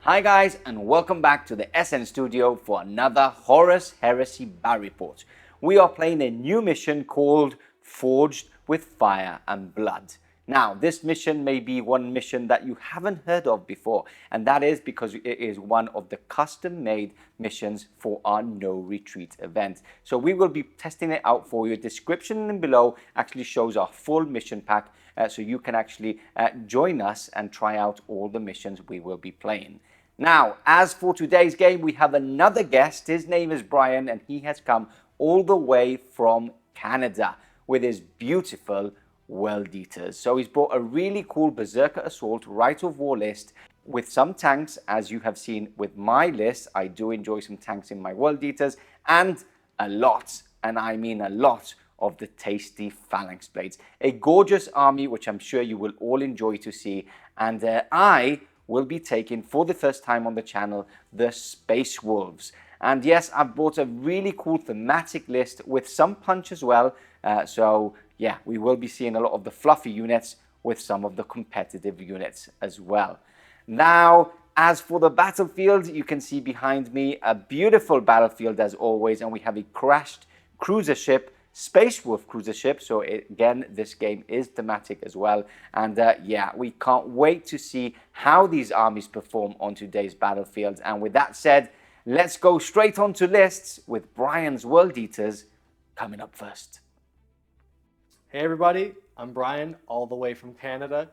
Hi guys, and welcome back to the SN Studio for another Horus Heresy battle report. We are playing a new mission called Forged with Fire and Blood. Now, this mission may be one mission that you haven't heard of before, and that is because it is one of the custom-made missions for our No Retreat event. So we will be testing it out for you. Description below actually shows our full mission pack, so you can actually join us and try out all the missions we will be playing. Now, as for today's game, we have another guest. His name is Brian, and he has come all the way from Canada with his beautiful World Eaters. So he's brought a really cool Berserker Assault Rite of Warlist with some tanks, as you have seen with my list. I do enjoy some tanks in my World Eaters, and a lot, and I mean a lot, of the tasty Phalanx Blades. A gorgeous army, which I'm sure you will all enjoy to see, and I will be taking, for the first time on the channel, the Space Wolves. And yes, I've bought a really cool thematic list with some punch as well. So yeah, we will be seeing a lot of the fluffy units with some of the competitive units as well. Now, as for the battlefield, you can see behind me a beautiful battlefield as always, and we have a crashed cruiser ship, Space Wolf cruiser ship. So again, this game is thematic as well, and yeah, we can't wait to see how these armies perform on today's battlefield. And with that said, let's go straight on to lists with Brian's World Eaters coming up first. Hey everybody, I'm Brian, all the way from Canada,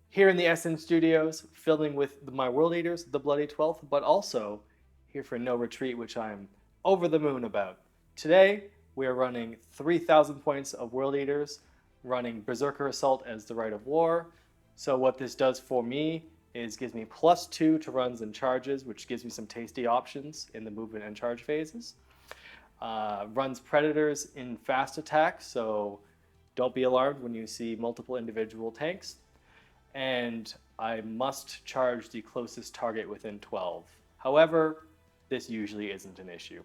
here in the SN Studios, filming with my World Eaters, the Bloody 12th, but also here for No Retreat, which I'm over the moon about. Today, we are running 3,000 points of World Eaters, running Berserker Assault as the Rite of War. So what this does for me is gives me +2 to runs and charges, which gives me some tasty options in the movement and charge phases. Runs Predators in fast attack, so don't be alarmed when you see multiple individual tanks. And I must charge the closest target within 12. However, this usually isn't an issue.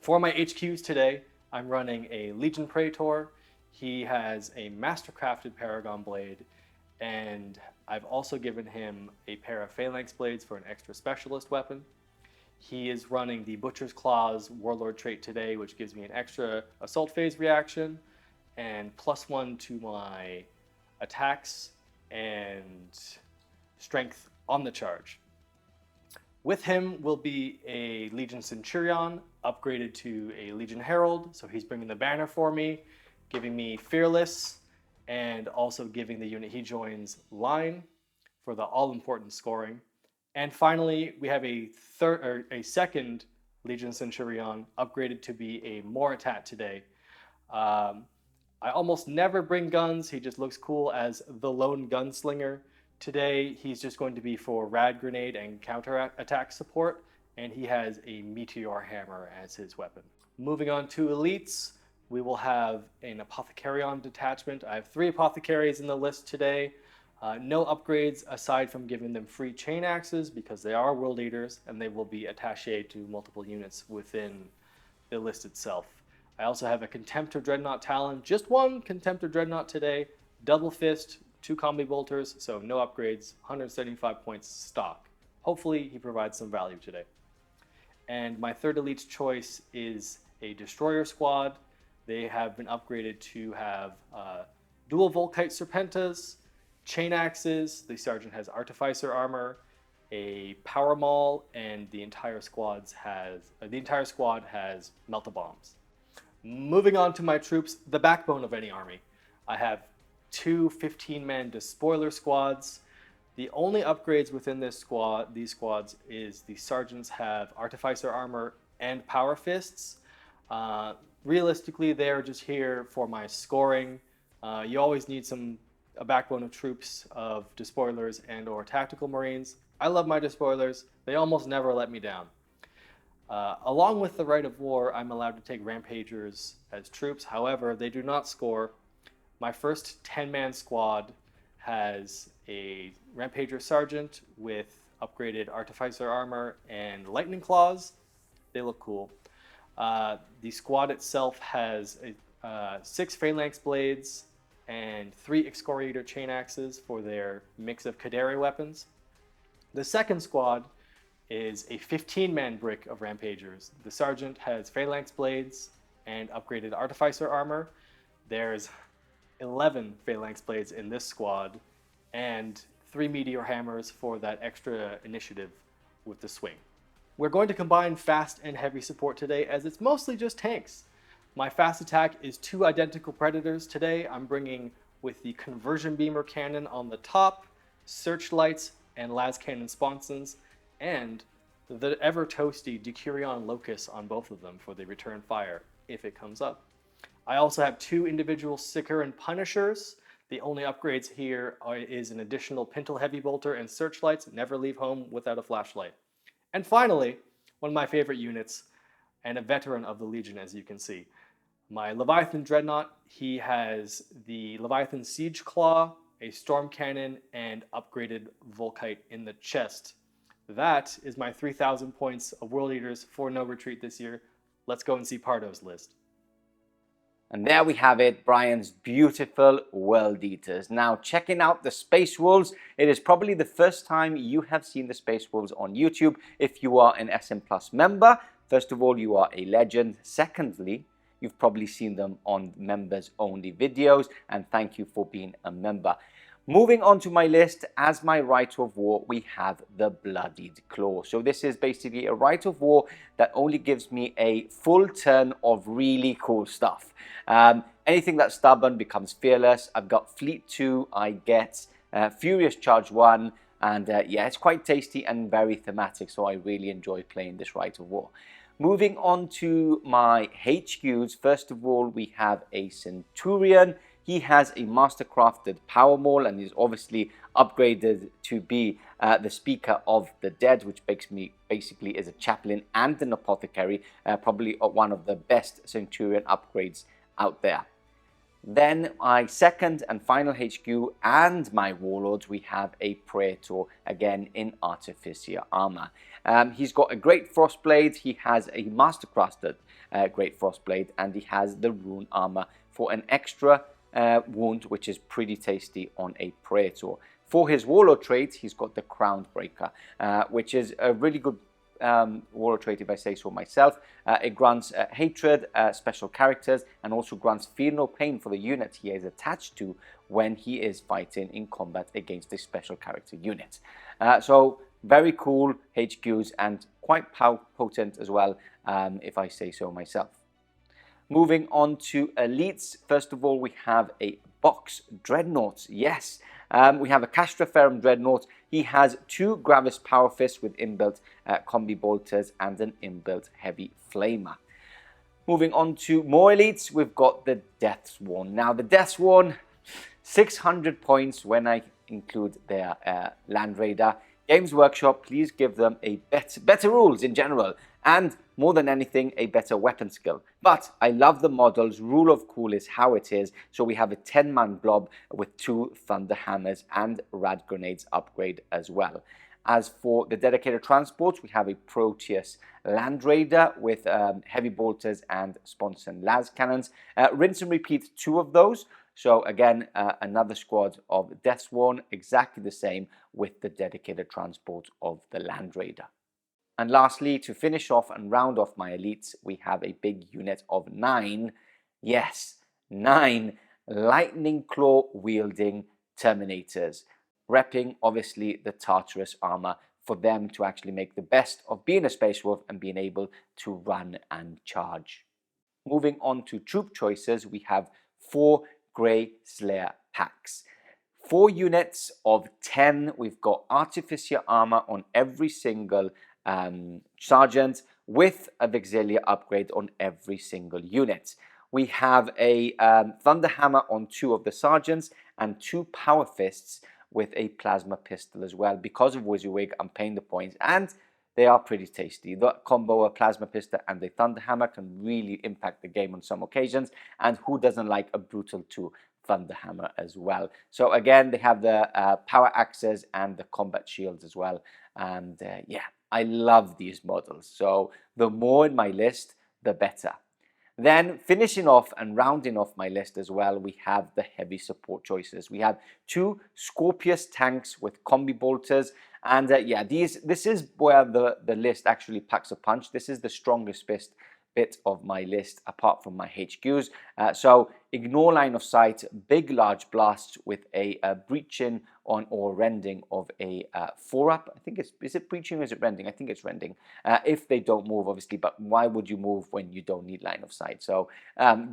For my HQs today, I'm running a Legion Praetor. He has a Mastercrafted Paragon Blade, and I've also given him a pair of Phalanx Blades for an extra specialist weapon. He is running the Butcher's Claws Warlord trait today, which gives me an extra assault phase reaction and +1 to my attacks and strength on the charge. With him will be a Legion Centurion, upgraded to a Legion Herald, so he's bringing the banner for me, giving me Fearless, and also giving the unit he joins line for the all-important scoring. And finally, we have a second Legion Centurion, upgraded to be a Moritat today. I almost never bring guns, he just looks cool as the lone gunslinger. Today, he's just going to be for Rad Grenade and counter attack support, and he has a Meteor Hammer as his weapon. Moving on to elites, we will have an Apothecarion detachment. I have 3 Apothecaries in the list today. No upgrades aside from giving them free chain axes because they are World Eaters and they will be attached to multiple units within the list itself. I also have a Contemptor Dreadnought Talon, just one Contemptor Dreadnought today, double fist, 2 Combi-Bolters, so no upgrades, 175 points stock. Hopefully he provides some value today. And my third elite choice is a Destroyer Squad. They have been upgraded to have dual Volkite Serpentas, chain axes, the Sergeant has Artificer armor, a Power Maul, and the entire squad has Melt-A-Bombs. Moving on to my troops, the backbone of any army. I have 2 15-man Despoiler squads. The only upgrades within these squads is the sergeants have Artificer armor and Power Fists. Realistically, they're just here for my scoring. You always need a backbone of troops of Despoilers and or Tactical Marines. I love my Despoilers. They almost never let me down. Along with the Rite of War, I'm allowed to take Rampagers as troops. However, they do not score. My first 10-man squad has a Rampager Sergeant with upgraded Artificer armor and Lightning Claws. They look cool. The squad itself has 6 Phalanx Blades and 3 Excoriator Chain Axes for their mix of Kadari weapons. The second squad is a 15-man brick of Rampagers. The Sergeant has Phalanx Blades and upgraded Artificer armor. There's 11 Phalanx Blades in this squad, and 3 Meteor Hammers for that extra initiative with the swing. We're going to combine fast and heavy support today, as it's mostly just tanks. My fast attack is 2 identical Predators. Today I'm bringing with the Conversion Beamer Cannon on the top, Searchlights and Las Cannon Sponsons, and the ever-toasty Decurion Locust on both of them for the return fire, if it comes up. I also have 2 individual Sicker and Punishers. The only upgrades here is an additional Pintle Heavy Bolter and Searchlights. Never leave home without a flashlight. And finally, one of my favorite units, and a veteran of the Legion, as you can see, my Leviathan Dreadnought. He has the Leviathan Siege Claw, a Storm Cannon, and upgraded Volkite in the chest. That is my 3,000 points of World Eaters for No Retreat this year. Let's go and see Pardo's list. And there we have it, Brian's beautiful World Eaters. Now, checking out the Space Wolves, it is probably the first time you have seen the Space Wolves on YouTube. If you are an SM Plus member, first of all, you are a legend. Secondly, you've probably seen them on members-only videos, and thank you for being a member. Moving on to my list, as my Rite of War, we have the Bloodied Claw. So this is basically a Rite of War that only gives me a full turn of really cool stuff. Anything that's stubborn becomes fearless. I've got Fleet 2, I get Furious Charge 1, and yeah, it's quite tasty and very thematic, so I really enjoy playing this Rite of War. Moving on to my HQs, first of all, we have a Centurion. He has a mastercrafted power maul and is obviously upgraded to be the Speaker of the Dead, which makes me basically is a chaplain and an apothecary, probably one of the best Centurion upgrades out there. Then my second and final HQ and my Warlords, we have a Praetor, again in Artificer armor. He's got a Great Frostblade, he has a mastercrafted Great Frostblade, and he has the Rune armor for an extra wound, which is pretty tasty on a Praetor. For his Warlord trait, he's got the Crown Breaker, which is a really good Warlord trait, if I say so myself. It grants hatred, special characters, and also grants feel no pain for the unit he is attached to when he is fighting in combat against a special character unit. So very cool HQs and quite potent as well, if I say so myself. Moving on to elites, first of all, we have a box Dreadnought. Yes, we have a Castra Ferrum Dreadnought. He has 2 Gravis Power Fists with inbuilt Combi-Bolters and an inbuilt Heavy Flamer. Moving on to more elites, we've got the Deathsworn. Now, the Deathsworn, 600 points when I include their Land Raider. Games Workshop, please give them a better rules in general, and more than anything, a better weapon skill. But I love the models. Rule of cool is how it is. So we have a 10-man blob with 2 Thunder Hammers and Rad Grenades upgrade as well. As for the dedicated transports, we have a Proteus Land Raider with heavy bolters and sponson las cannons. Rinse and repeat 2 of those. So again, another squad of Deathsworn, exactly the same with the dedicated transport of the Land Raider. And lastly, to finish off and round off my elites, we have a big unit of 9, yes, 9 Lightning Claw wielding Terminators, repping obviously the Tartarus armor for them to actually make the best of being a Space Wolf and being able to run and charge. Moving on to troop choices, we have 4 Grey Slayer packs. 4 units of 10, we've got Artificer armor on every single sergeant with a Vixilia upgrade on every single unit. We have a Thunder Hammer on 2 of the sergeants and 2 Power Fists with a Plasma Pistol as well. Because of WYSIWYG, I'm paying the points and they are pretty tasty. The combo of Plasma Pistol and the Thunder Hammer can really impact the game on some occasions, and who doesn't like a brutal 2 Thunder Hammer as well. So again, they have the power axes and the combat shields as well, and yeah, I love these models. So the more in my list, the better. Then finishing off and rounding off my list as well, we have the heavy support choices. We have 2 Scorpius tanks with Combi-Bolters. And yeah, this is where the list actually packs a punch. This is the strongest bit of my list apart from my HQs. So ignore line of sight, big large blasts with a breaching on or rending of a 4-up. I think is it breaching or is it rending? I think it's rending. If they don't move, obviously, but why would you move when you don't need line of sight? So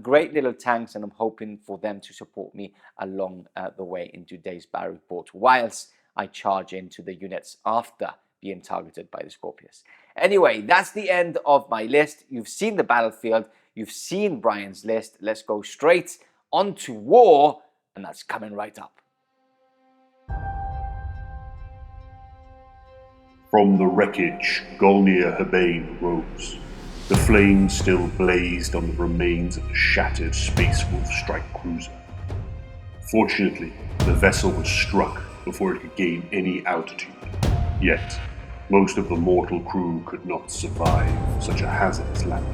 great little tanks, and I'm hoping for them to support me along the way in today's battle report, whilst I charge into the units after being targeted by the Scorpius. Anyway, that's the end of my list. You've seen the battlefield. You've seen Brian's list. Let's go straight onto war, and that's coming right up. From the wreckage, Golnir Hebane rose. The flames still blazed on the remains of the shattered Space Wolf strike cruiser. Fortunately, the vessel was struck before it could gain any altitude. Yet, most of the mortal crew could not survive such a hazardous landing.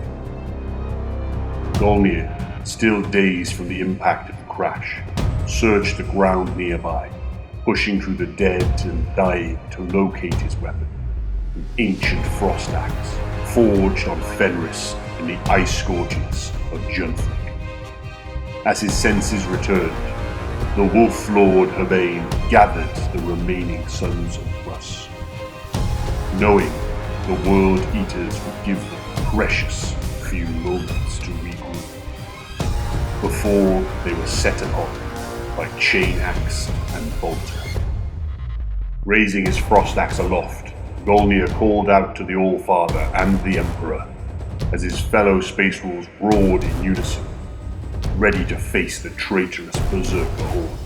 Golnir, still dazed from the impact of the crash, searched the ground nearby, pushing through the dead and dying to locate his weapon, an ancient frost axe, forged on Fenris in the ice scourges of Junfric. As his senses returned, the Wolf Lord Hebane gathered the remaining sons of Russ, knowing the World Eaters would give them precious few moments to regroup before they were set upon by Chain Axe and Bolter. Raising his frost axe aloft, Golnir called out to the Allfather and the Emperor as his fellow Space Wolves roared in unison, ready to face the traitorous Berserker hordes.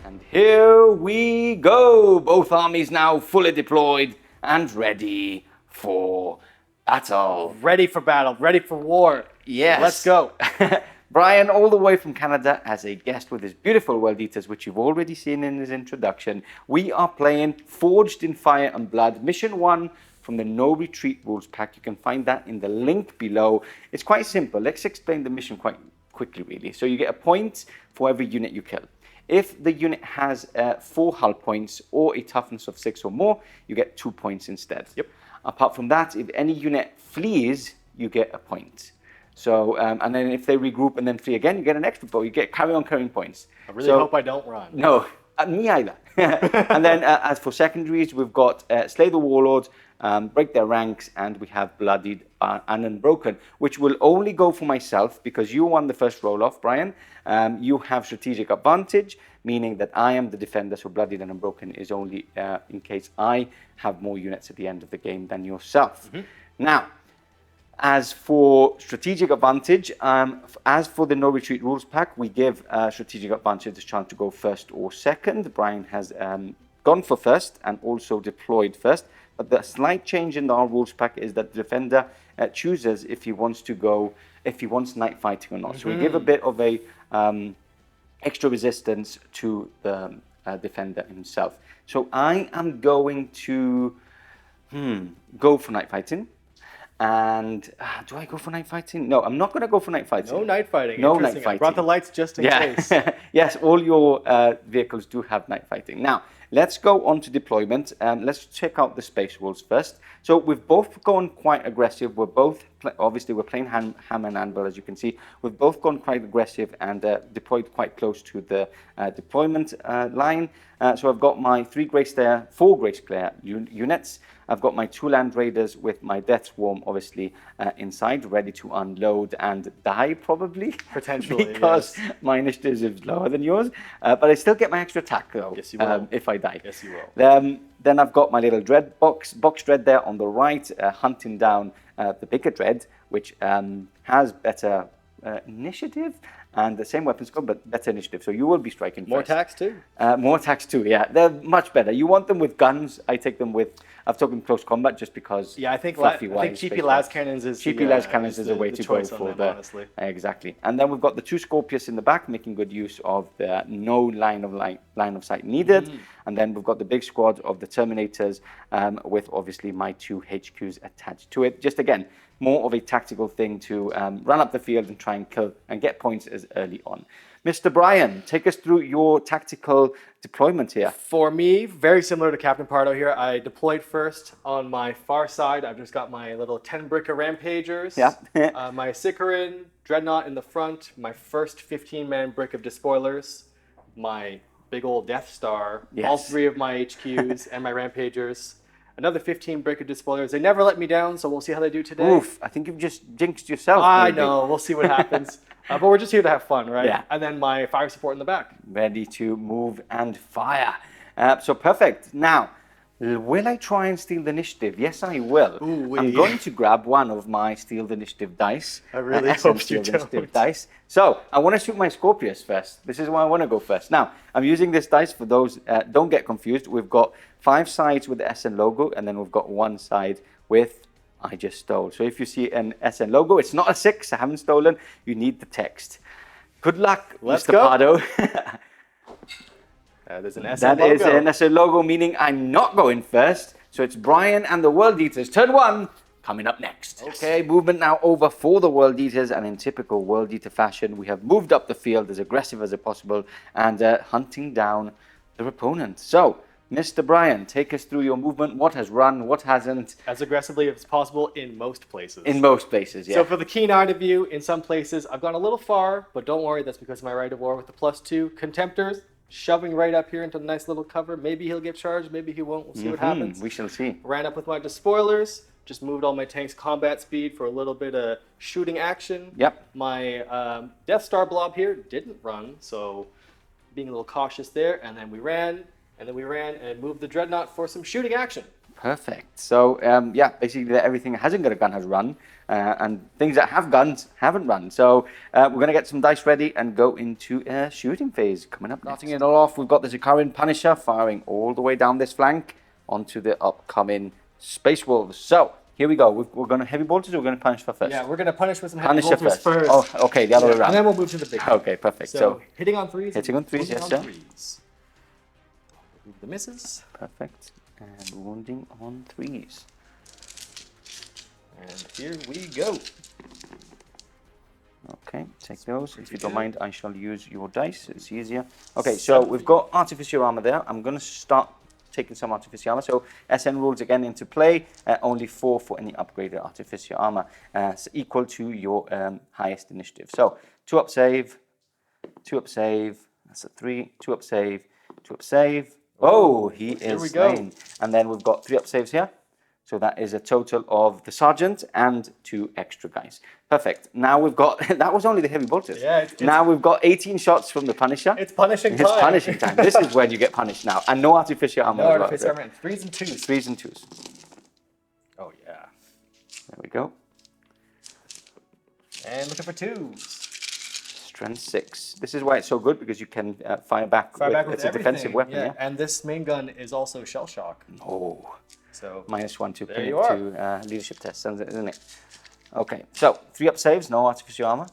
And here we go. Both armies now fully deployed and ready for battle. Ready for battle, ready for war. Yes. Let's go. Brian, all the way from Canada, as a guest with his beautiful World Eaters, which you've already seen in his introduction. We are playing Forged in Fire and Blood, Mission 1 from the No Retreat Rules Pack. You can find that in the link below. It's quite simple. Let's explain the mission quite quickly, really. So you get a point for every unit you kill. If the unit has 4 hull points or a toughness of 6 or more, you get 2 points instead. Yep. Apart from that, if any unit flees, you get a point. So, and then if they regroup and then flee again, you get an extra point. You get carry on carrying points. I really hope I don't run. No, me either. And then as for secondaries, we've got Slay the Warlord, Break Their Ranks, and we have Bloodied and Unbroken, which will only go for myself because you won the first roll-off, Brian. You have strategic advantage, meaning that I am the defender, so Bloodied and Unbroken is only in case I have more units at the end of the game than yourself. Mm-hmm. Now, as for strategic advantage, as for the No Retreat Rules Pack, we give strategic advantage a chance to go first or second. Brian has gone for first and also deployed first. But the slight change in our rules pack is that the defender chooses if he wants to go, if he wants night fighting or not. Mm-hmm. So we give a bit of a extra resistance to the defender himself. So I am going to go for night fighting. And do I go for night fighting? No, I'm not going to go for night fighting. No night fighting. No night fighting. I brought the lights just in case. Yes, all your vehicles do have night fighting. Now, let's go on to deployment. Let's check out the space wolves first. So we've both gone quite aggressive. We're both, obviously we're playing hammer and anvil, as you can see. We've both gone quite aggressive and deployed quite close to the deployment line. So I've got my 4 Graysclair units. I've got my 2 Land Raiders with my Deathsworn obviously inside, ready to unload and die probably. Potentially, because my initiative is lower than yours. But I still get my extra attack though. Yes, you will. If I die. Yes, you will. Then I've got my little dread box dread there on the right, hunting down the bigger dread, which has better initiative and the same weapon score, but better initiative. So you will be striking More first. attacks too? More attacks too, yeah. They're much better. You want them with guns. I take them with, I've taken close combat just because. Yeah, I think fluffy-wise, cheapy las cannons is cheapy las cannons is the way to go for them, the. honestly. Exactly. And then we've got the 2 Scorpius in the back, making good use of the no line of sight needed. And then we've got the big squad of the Terminators with obviously my 2 HQs attached to it. Just again, more of a tactical thing to run up the field and try and kill and get points as early on. Mr. Brian, take us through your tactical deployment here. For me, very similar to Captain Pardo here. I deployed first on my far side. I've just got my little 10-bricker Rampagers. Yeah. My Æther-rune Dreadnought in the front. My first 15-man brick of Despoilers. My big old Death Star. Yes. All 3 of my HQs and my Rampagers. Another 15 brick of Despoilers. They never let me down, so we'll see how they do today. Oof, I think you've just jinxed yourself. I maybe. know. We'll see what happens. But we're just here to have fun, right? Yeah. And then my fire support in the back. Ready to move and fire. So perfect. Now, will I try and steal the initiative? Yes, I will. Ooh-wee. I'm going to grab one of my steal the initiative dice. I really SN hope steal you the don't. initiative dice. So I want to shoot my Scorpius first. This is why I want to go first. Now, I'm using this dice for those, don't get confused. We've got 5 sides with the SN logo, and then we've got 1 side with I just stole. So if you see an SN logo, it's not a 6, I haven't stolen. You need the text. Good luck, Let's Mr. go. Pardo. There's an SN That logo. is an SN logo, meaning I'm not going first. So it's Brian and the World Eaters. Turn 1 coming up next. Okay, movement now over for the World Eaters, and in typical World Eater fashion, we have moved up the field as aggressive as possible and hunting down their opponent. So, Mr. Brian, take us through your movement. What has run? What hasn't? As aggressively as possible in most places. In most places, yeah. So for the keen-eyed of you, in some places, I've gone a little far, but don't worry, that's because of my Rite of War with the +2. Contemptors, shoving right up here into the nice little cover. Maybe he'll get charged, maybe he won't. We'll see what happens. We shall see. Ran up with my Despoilers, just moved all my tanks combat speed for a little bit of shooting action. Yep. My Death Star blob here didn't run, so being a little cautious there. And then we ran, and moved the Dreadnought for some shooting action. Perfect. So, yeah, basically everything that hasn't got a gun has run, and things that have guns haven't run. So, we're going to get some dice ready and go into a shooting phase coming up. Starting it all off, we've got the Zakarin Punisher firing all the way down this flank onto the upcoming Space Wolves. So, here we go. We're going to heavy bolters or we're going to punish first? Yeah, we're going to punish with some heavy Punisher bolters first. first. Oh, okay, the other way around. And then we'll move to the big one. Okay, perfect. So hitting on 3s. Hitting on 3s, yes, sir. The misses. Perfect. And wounding on 3s. And here we go. Okay, take those. If you don't mind, I shall use your dice. It's easier. Okay, so we've got Artificer Armour there. I'm going to start taking some Artificer Armour. So SN rules again into play. Only 4 for any upgraded Artificer Armour. So equal to your highest initiative. So 2 up save. 2 up save. That's a 3. 2 up save. 2 up save. Oh, he is slain. And then we've got 3 up saves here. So that is a total of the Sergeant and 2 extra guys. Perfect. Now we've got, that was only the heavy bolters. Yeah, now we've got 18 shots from the Punisher. It's punishing time. It's punishing time. This is when you get punished now. And no Artificer Armour. No Artificer Armour. 3s and 2s. 3s and 2s. Oh, yeah. There we go. And looking for 2s. Strength 6. This is why it's so good, because you can fire back with it's a defensive weapon. Yeah. And this main gun is also shell shock. Oh. So -1 to there you are. leadership tests, isn't it? Okay, so 3 up saves, no Artificer Armour.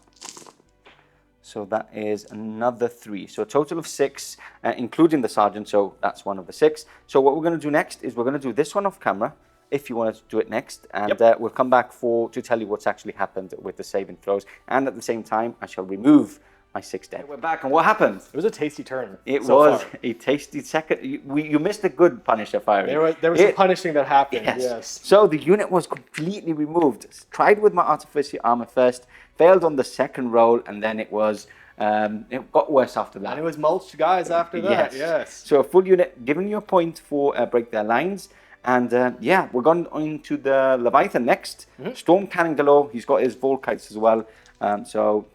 So that is another 3. So a total of 6, including the Sergeant, so that's one of the 6. So what we're going to do next is we're going to do this one off camera, if you want to do it next, and we'll come back to tell you what's actually happened with the saving throws. And at the same time, I shall remove my 6 dead. We're back, and what happened? It was a tasty turn. It so was far. a tasty second. You missed a good Punisher firing. There was some punishing that happened. Yes. So the unit was completely removed. Tried with my Artificer armor first, failed on the second roll, and then it was it got worse after that. And it was mulched guys after that. Yes. So a full unit giving you a point for break their lines. And yeah, we're going into the Leviathan next. Storm cannon galore. He's got his Volkites as well. So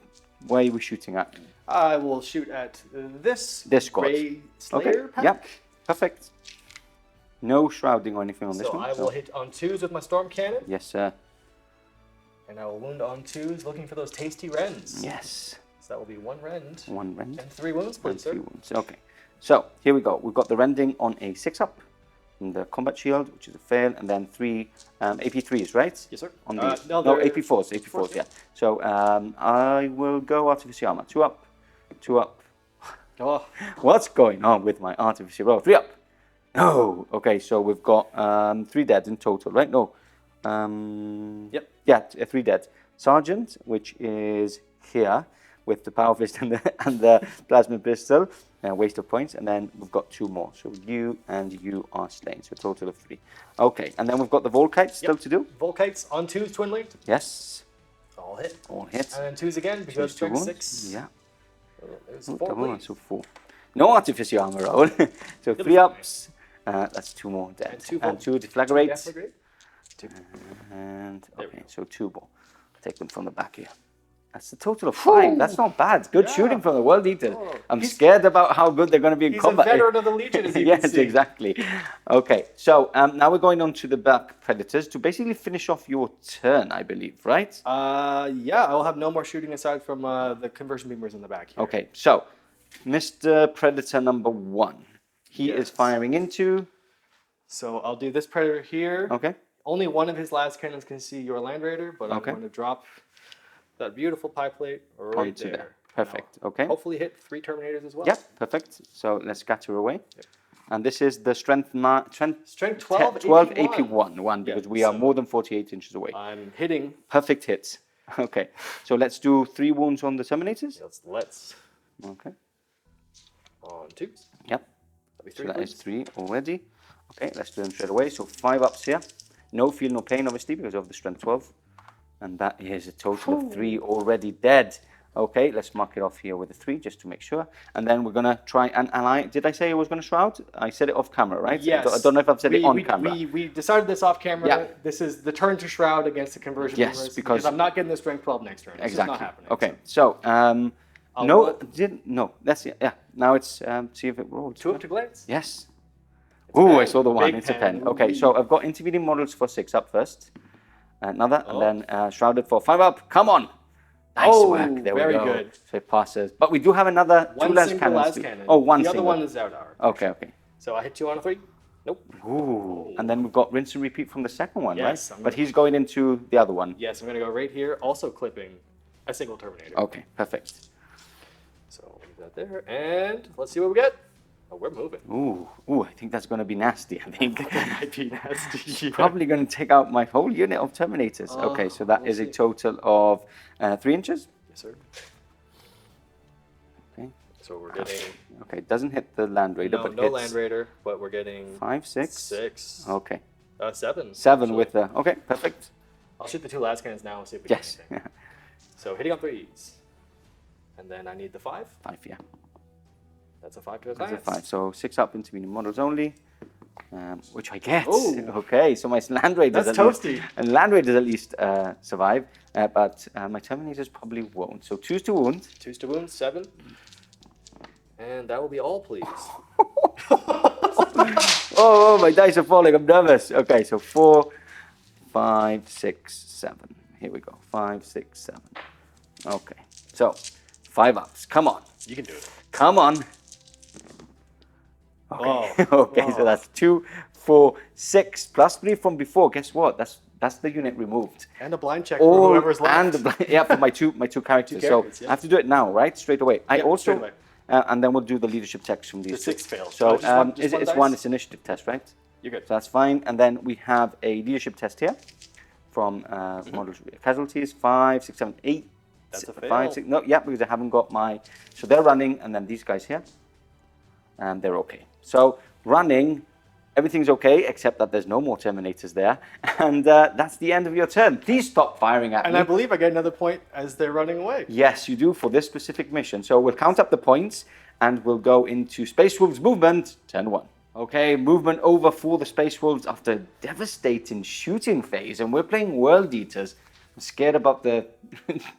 where are we shooting at? I will shoot at this squad. Grey Slayer pack. Yep, perfect. No shrouding or anything on this one. So I will hit on 2s with my Storm Cannon. Yes, sir. And I will wound on 2s, looking for those tasty rends. Yes. So that will be 1 rend. 1 rend. And 3 wounds, please, sir. 3 wounds. Okay. So here we go. We've got the rending on a 6-up. And the combat shield, which is a fail, and then 3 AP3s, right? Yes, sir. On these. No, AP4s. AP4s, yeah. So I will go Artificer armor. 2 up. 2 up. Oh. What's going on with my Artificer roll? 3 up. No. Okay, so we've got 3 dead in total, right? No. Yep. Yeah, 3 dead. Sergeant, which is here with the Power Fist and the Plasma Pistol. Waste of points, and then we've got 2 more. So you and you are slain, so a total of 3. Okay, and then we've got the Volkite still to do. Volkites on 2s, twin linked. Yes. All hit. All hit. And then 2s again, because strength 6. Yeah. There's Oh, 4, double one, please. so 4. No Artificer armor roll. So 3 ups. That's 2 more dead. And 2 deflagrate. Deflagrate. 2. And There we okay, go. so 2 more. Take them from the back here. That's a total of 5. That's not bad. Good shooting from the World Eater. Oh, I'm scared about how good they're going to be in He's combat. a veteran of the Legion, as you Yes, can see. exactly. Okay, so now we're going on to the back Predators to basically finish off your turn, I believe, right? Yeah, I'll have no more shooting aside from the conversion beamers in the back here. Okay, so Mr. Predator number 1. He is firing into... So I'll do this Predator here. Okay. Only one of his last cannons can see your Land Raider, but I'm going to drop that beautiful pie plate right onto there. Perfect, okay. Hopefully hit 3 Terminators as well. Yep, perfect. So let's scatter away. Yep. And this is the strength 12 12 AP1 because we are more than 48 inches away. I'm hitting. Perfect hits. Okay, so let's do 3 wounds on the Terminators. Let's. Okay. On 2s. Yep. That'll be 3, so that is please. 3 already. Okay, let's do them straight away. So 5 ups here. No feel, no pain, obviously, because of the strength 12. And that is a total of 3 already dead. Okay, let's mark it off here with a 3 just to make sure. And then we're going to try and did I say I was going to shroud? I said it off camera, right? Yes. I don't know if I've said it on camera. We decided this off camera. Yeah. This is the turn to shroud against the conversion beamers, because I'm not getting the strength 12 next turn. This exactly. is not happening. Okay, so that's it. Yeah. Now it's see if it rolls. 2 up to glance. Yes. Ooh, I saw the 1. Big It's a pen. 10. Okay, so I've got intervening models for 6 up first. Another, and then shrouded for 5 up. Come on. Nice work. There very we go. good. So it passes. But we do have another 2 less cannons. Cannon. Oh, one The single. other one is out hour. Okay. So I hit 2 on a 3. Nope. Ooh. And then we've got rinse and repeat from the second one, Yes, right? But he's going into the other one. Yes, I'm going to go right here, also clipping a single Terminator. Okay, perfect. So leave that there, and let's see what we get. Oh, we're moving. Ooh, I think that's going to be nasty, I think. That might be nasty. Yeah. Probably going to take out my whole unit of Terminators. Okay, so that is a total of 3 inches. Yes, sir. Okay. So we're getting... Okay, it doesn't hit the Land Raider, but no hits Land Raider, but we're getting... 5, 6? 6. Okay. 7. 7 actually. with the... Okay, perfect. I'll shoot the 2 last cannons now and see if we Yes. get anything. So hitting on 3s. And then I need the 5. 5, yeah. That's a 5 to a That's a class. 5. So 6 up intervening models only, which I get. Ooh. Okay, so my Land Raiders That's at least, toasty. and Land Raiders at least survive, but my Terminators probably won't. So 2s to wound. 2s to wound, 7. And that will be all, please. Oh, my dice are falling. I'm nervous. Okay, so 4, 5, 6, 7. Here we go. 5, 6, 7. Okay, so 5 ups. Come on. You can do it. Come on. Okay, okay, so that's 2, 4, 6 plus 3 from before. Guess what? That's the unit removed. And a blind check for whoever's left. And for my two characters. So characters, yeah. I have to do it now, right? Straight away. I also straight away. and then we'll do the leadership checks from these. The 6 fails. So Just one it's dice? it's initiative test, right? You're good. So that's fine. And then we have a leadership test here from models casualties 5, 6, 7, 8. That's a fail. 5, 6. No, yeah, because I haven't got my. So they're running, and then these guys here, and they're okay. So running, everything's okay except that there's no more Terminators there, and that's the end of your turn. Please stop firing at me. And I believe I get another point as they're running away. Yes, you do for this specific mission. So we'll count up the points, and we'll go into Space Wolves movement, turn 1. Okay, movement over for the Space Wolves after a devastating shooting phase, and we're playing World Eaters. I'm scared about the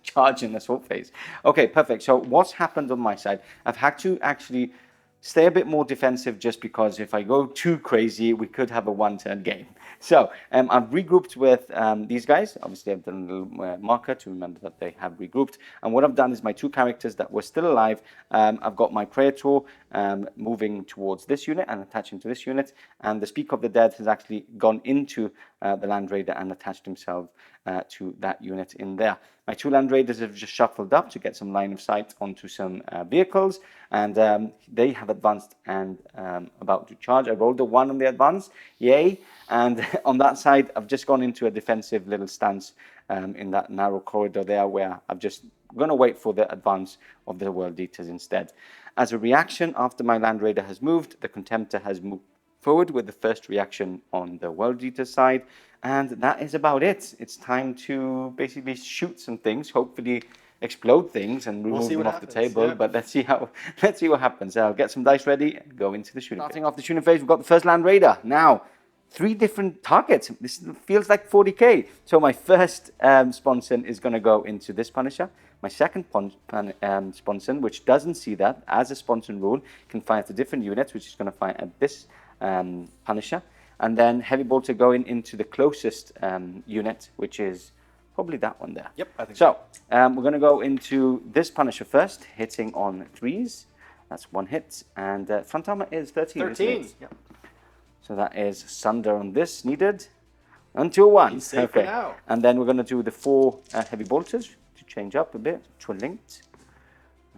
charge and assault phase. Okay, perfect. So what's happened on my side? I've had to actually stay a bit more defensive just because if I go too crazy, we could have a one-turn game. So I've regrouped with these guys. Obviously, I've done a little marker to remember that they have regrouped. And what I've done is my 2 characters that were still alive, I've got my Praetor moving towards this unit and attaching to this unit. And the Speak of the Dead has actually gone into the Land Raider and attached himself to that unit in there. My 2 Land Raiders have just shuffled up to get some line of sight onto some vehicles, and they have advanced and about to charge. I rolled a 1 on the advance, yay! And on that side, I've just gone into a defensive little stance in that narrow corridor there, where I'm just going to wait for the advance of the World Eaters instead. As a reaction, after my Land Raider has moved, the Contemptor has moved forward with the first reaction on the World Eater side, and that is about it. It's time to basically shoot some things, hopefully explode things and remove them off the table. Yeah. But let's see what happens. I'll get some dice ready and go into the shooting. Starting off the shooting phase, we've got the first Land Raider. Now, 3 different targets. This feels like 40k. So my first sponson is going to go into this Punisher. My second sponson, which doesn't see that as a sponson rule, can fire to different units, which is going to fire at this Punisher. And then Heavy Bolter going into the closest unit, which is probably that one there. Yep, I think so. We're going to go into this Punisher first, hitting on 3s. That's 1 hit. And front armor is 13. 13. Yep. So that is Sunder on this needed. Until 1. He's safe for now. And then we're going to do the 4 Heavy Bolters to change up a bit. Twin linked.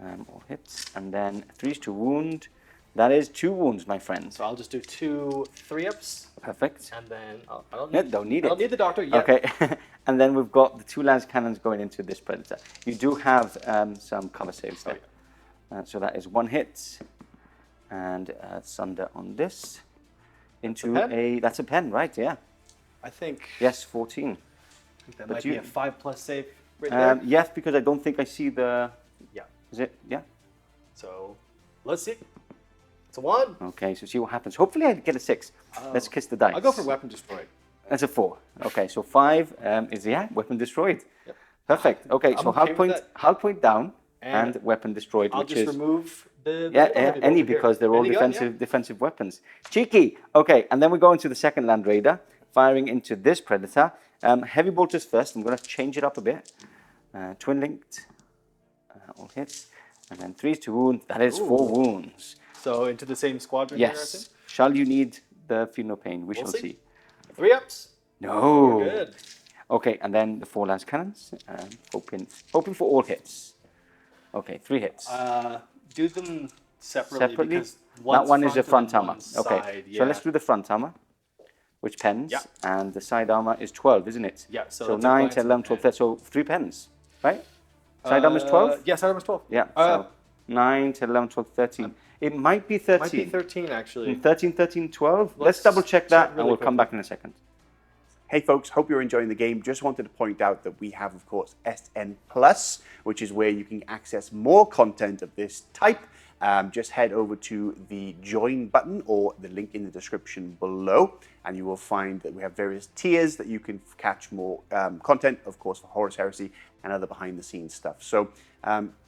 All hits. And then 3s to wound. That is 2 wounds, my friend. So I'll just do 2 3-ups. Perfect. And then I don't need it. I don't need the doctor yet. Okay. And then we've got the 2 lance cannons going into this Predator. You do have some cover saves there. Oh, yeah. So that is 1 hit. And Sunder on this. Into that's a pen, right? Yeah. I think. Yes, 14. I think that might be a 5+ save right there. Yes, because I don't think I see the. Yeah. Is it? Yeah. So let's see. It's a 1. Okay, so see what happens. Hopefully I get a 6. Let's kiss the dice. I'll go for Weapon Destroyed. That's a 4. Okay, so 5 is Weapon Destroyed. Yep. Perfect. Okay, so hull point down and Weapon Destroyed. I'll just remove the any because they're all defensive weapons. Cheeky. Okay, and then we go into the second Land Raider, firing into this Predator. Heavy Bolters first. I'm going to change it up a bit. Twin linked. All hits. And then 3s to wound. That is 4 wounds. So into the same squadron. Yes. Here, shall you need the Feel No Pain? We shall see. 3-ups. No. We're good. Okay, and then the 4 lance cannons. Hoping for all hits. Okay, 3 hits. Do them separately. Because that one is the front armor. Okay, side, so let's do the front armor, which pens. Yeah. And the side armor is 12, isn't it? Yeah. So 9, 10, 11, 12, 13. So 3 pens, right? Side armor is 12? Yeah, side armor is 12. Yeah. So 9, 10, 11, 12, 13. It might be 13. Might be 13, actually. 13, 13, 12. Let's double check that, and we'll come back in a second. Hey folks, hope you're enjoying the game. Just wanted to point out that we have, of course, SN Plus, which is where you can access more content of this type. Just head over to the join button or the link in the description below, and you will find that we have various tiers that you can catch more content, of course, for Horus Heresy and other behind-the-scenes stuff. So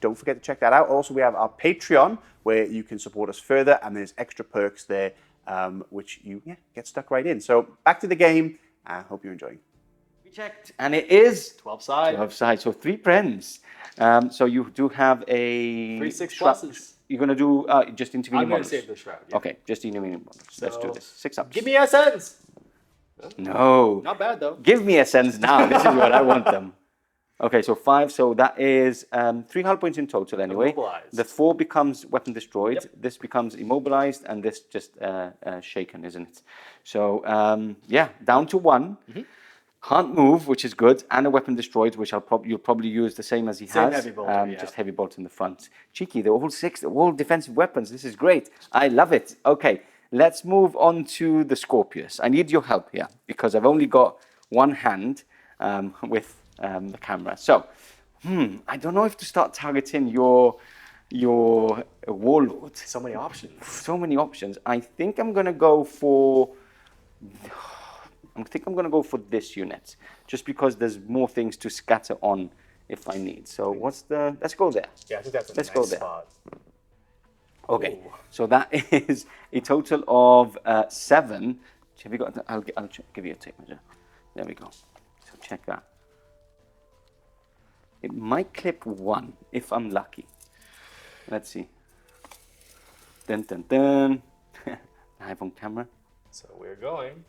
don't forget to check that out. Also, we have our Patreon, where you can support us further, and there's extra perks there, which you get stuck right in. So back to the game. I hope you're enjoying. We checked, and it is 12 sides. 12 sides, so 3 prens. So you do have a 3 6 pluses. You're going to do just intervening models. I'm going to save the shroud. Yeah. Okay, just intervening models. So let's do this. 6 ups. Give me SNs. No. Not bad, though. Give me SNs now. This is what I want them. Okay, so 5. So that is 3 hull points in total anyway. Immobilized. The 4 becomes Weapon Destroyed. Yep. This becomes Immobilized, and this just Shaken, isn't it? So, down to 1. Mm-hmm. Can't move, which is good, and a weapon destroyed, which you'll probably use the same as he Same has. heavy bolter, yeah. Just heavy bolt in the front. Cheeky, they're all six, they're all defensive weapons. This is great. I love it. Okay, let's move on to the Scorpius. I need your help here because I've only got one hand with the camera. So, I don't know if to start targeting your Warlord. So many options. So many options. I think I'm gonna go for this unit, just because there's more things to scatter on if I need. So let's go there. Yeah, I think that's a Let's nice go there. spot. Okay, Ooh. so that is a total of 7. Have you got? I'll give you a tape measure. There we go. So check that. It might clip 1 if I'm lucky. Let's see. Dun dun dun. Live on camera. So we're going.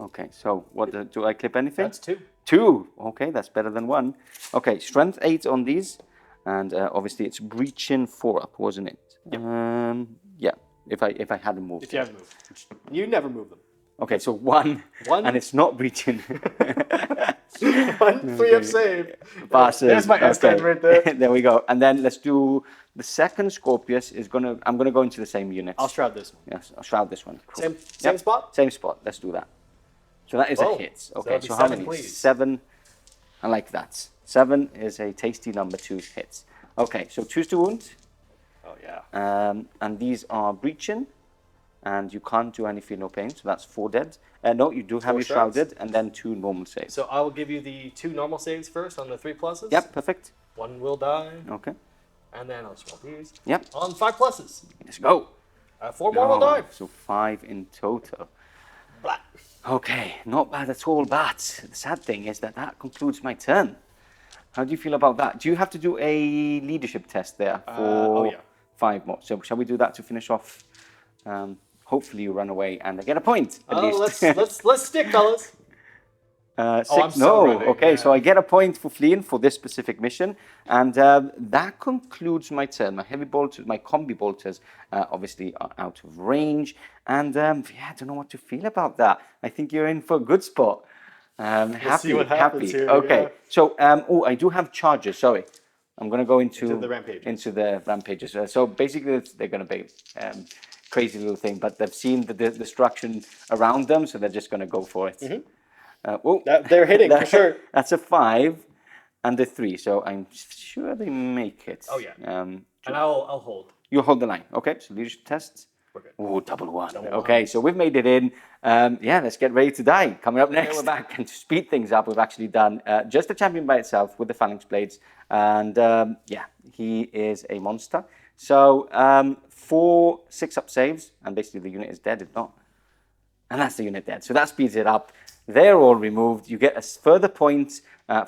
Okay, so what do I clip anything? That's 2. 2. Okay, that's better than 1. Okay, strength 8 on these, and obviously it's breaching 4 up, wasn't it? Yep. Yeah. If I hadn't moved. If you haven't moved. You never move them. Okay, so 1, and it's not breaching. 1 free up save. Passes. There's my S10 right there. There we go. And then let's do the second Scorpius. I'm gonna go into the same unit. I'll shroud this one. Yes, I'll shroud this one. Cool. Same spot? Same spot. Let's do that. So that is a hit. Okay, that'd be so how 7, many? please. 7. I like that. 7 is a tasty number 2 hits. Okay, so choose to wound. Oh, yeah. And these are breaching, and you can't do any feel no pain, so that's 4 dead. No, you do have 4 your shrouds. shrouded, and then 2 normal saves. So I will give you the 2 normal saves first on the 3 pluses. Yep, perfect. 1 will die. Okay. And then I'll swap these. Yep. On 5 pluses. Let's go. 4 more will die. So 5 in total. Blah. Okay, not bad at all, but the sad thing is that concludes my turn. How do you feel about that? Do you have to do a leadership test there for 5 more? So shall we do that to finish off? Hopefully you run away and I get a point at least. let's stick, fellas. 6. I'm so running, Okay, yeah. so I get a point for fleeing for this specific mission, and that concludes my turn. My heavy bolters, my combi bolters, obviously are out of range, and yeah, I don't know what to feel about that. I think you're in for a good spot. See what happens here, Okay, yeah. so I do have charges. Sorry, I'm going to go into the rampages. Into the rampages. So basically, they're going to be crazy little thing, but they've seen the destruction around them, so they're just going to go for it. Mm-hmm. They're hitting, for sure. That's a 5 and a 3, so I'm sure they make it. Oh, yeah. And I'll hold. You hold the line. Okay, so leadership tests. We're good. Oh, double 1. Double Okay, 1. so we've made it in. Yeah, let's get ready to die. Coming up next, we're back. And to speed things up, we've actually done just the champion by itself with the phalanx blades. And yeah, he is a monster. So 4 6-up saves, and basically the unit is dead if not. And that's the unit dead. So that speeds it up. They're all removed. You get a further point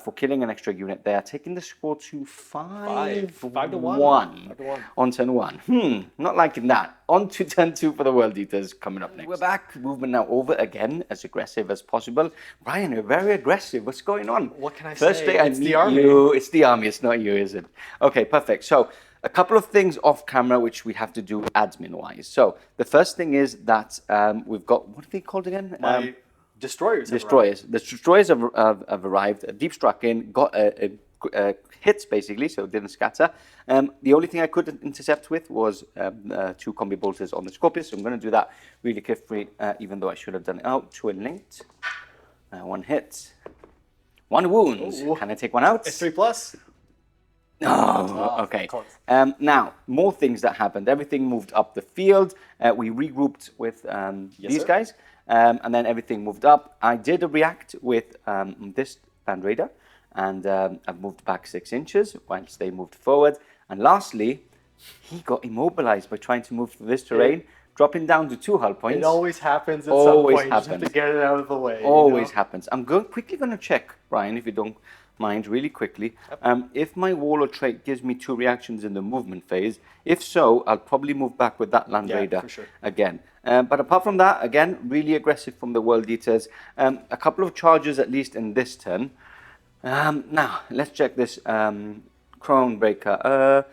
for killing an extra unit there, taking the score to 5 to 1. 1 on turn 1. Not liking that. On to turn 2 for the World Eaters coming up next. We're back. Movement now over again, as aggressive as possible. Brian, you're very aggressive. What's going on? What can I First say? day I It's meet the army. you. It's the army. It's not you, is it? Okay, perfect. So a couple of things off camera which we have to do admin-wise. So the first thing is that we've got, what are they called again? Destroyers. The destroyers have arrived, deep struck in, got hits basically, so it didn't scatter. The only thing I could intercept with was 2 Combi-Bolters on the Scorpius, so I'm going to do that really carefully, even though I should have done it out. 2 linked, 1 hit, 1 wound. Ooh. Can I take 1 out? It's 3 plus. Oh, okay. close. Now, more things that happened. Everything moved up the field. We regrouped with these sir. guys. And then everything moved up. I did a react with this Land Raider, and I've moved back 6 inches whilst they moved forward. And lastly, he got immobilized by trying to move through this terrain, dropping down to 2 hull points. It always happens at Always some point. You just have happens. to get it out of the way. Always happens. I'm quickly going to check, Brian, if you don't mind, really quickly. If my Warlord trait gives me 2 reactions in the movement phase, if so, I'll probably move back with that Land Raider for sure. again. But apart from that, again, really aggressive from the World Eaters. A couple of charges at least in this turn. Now, let's check this Crown Breaker.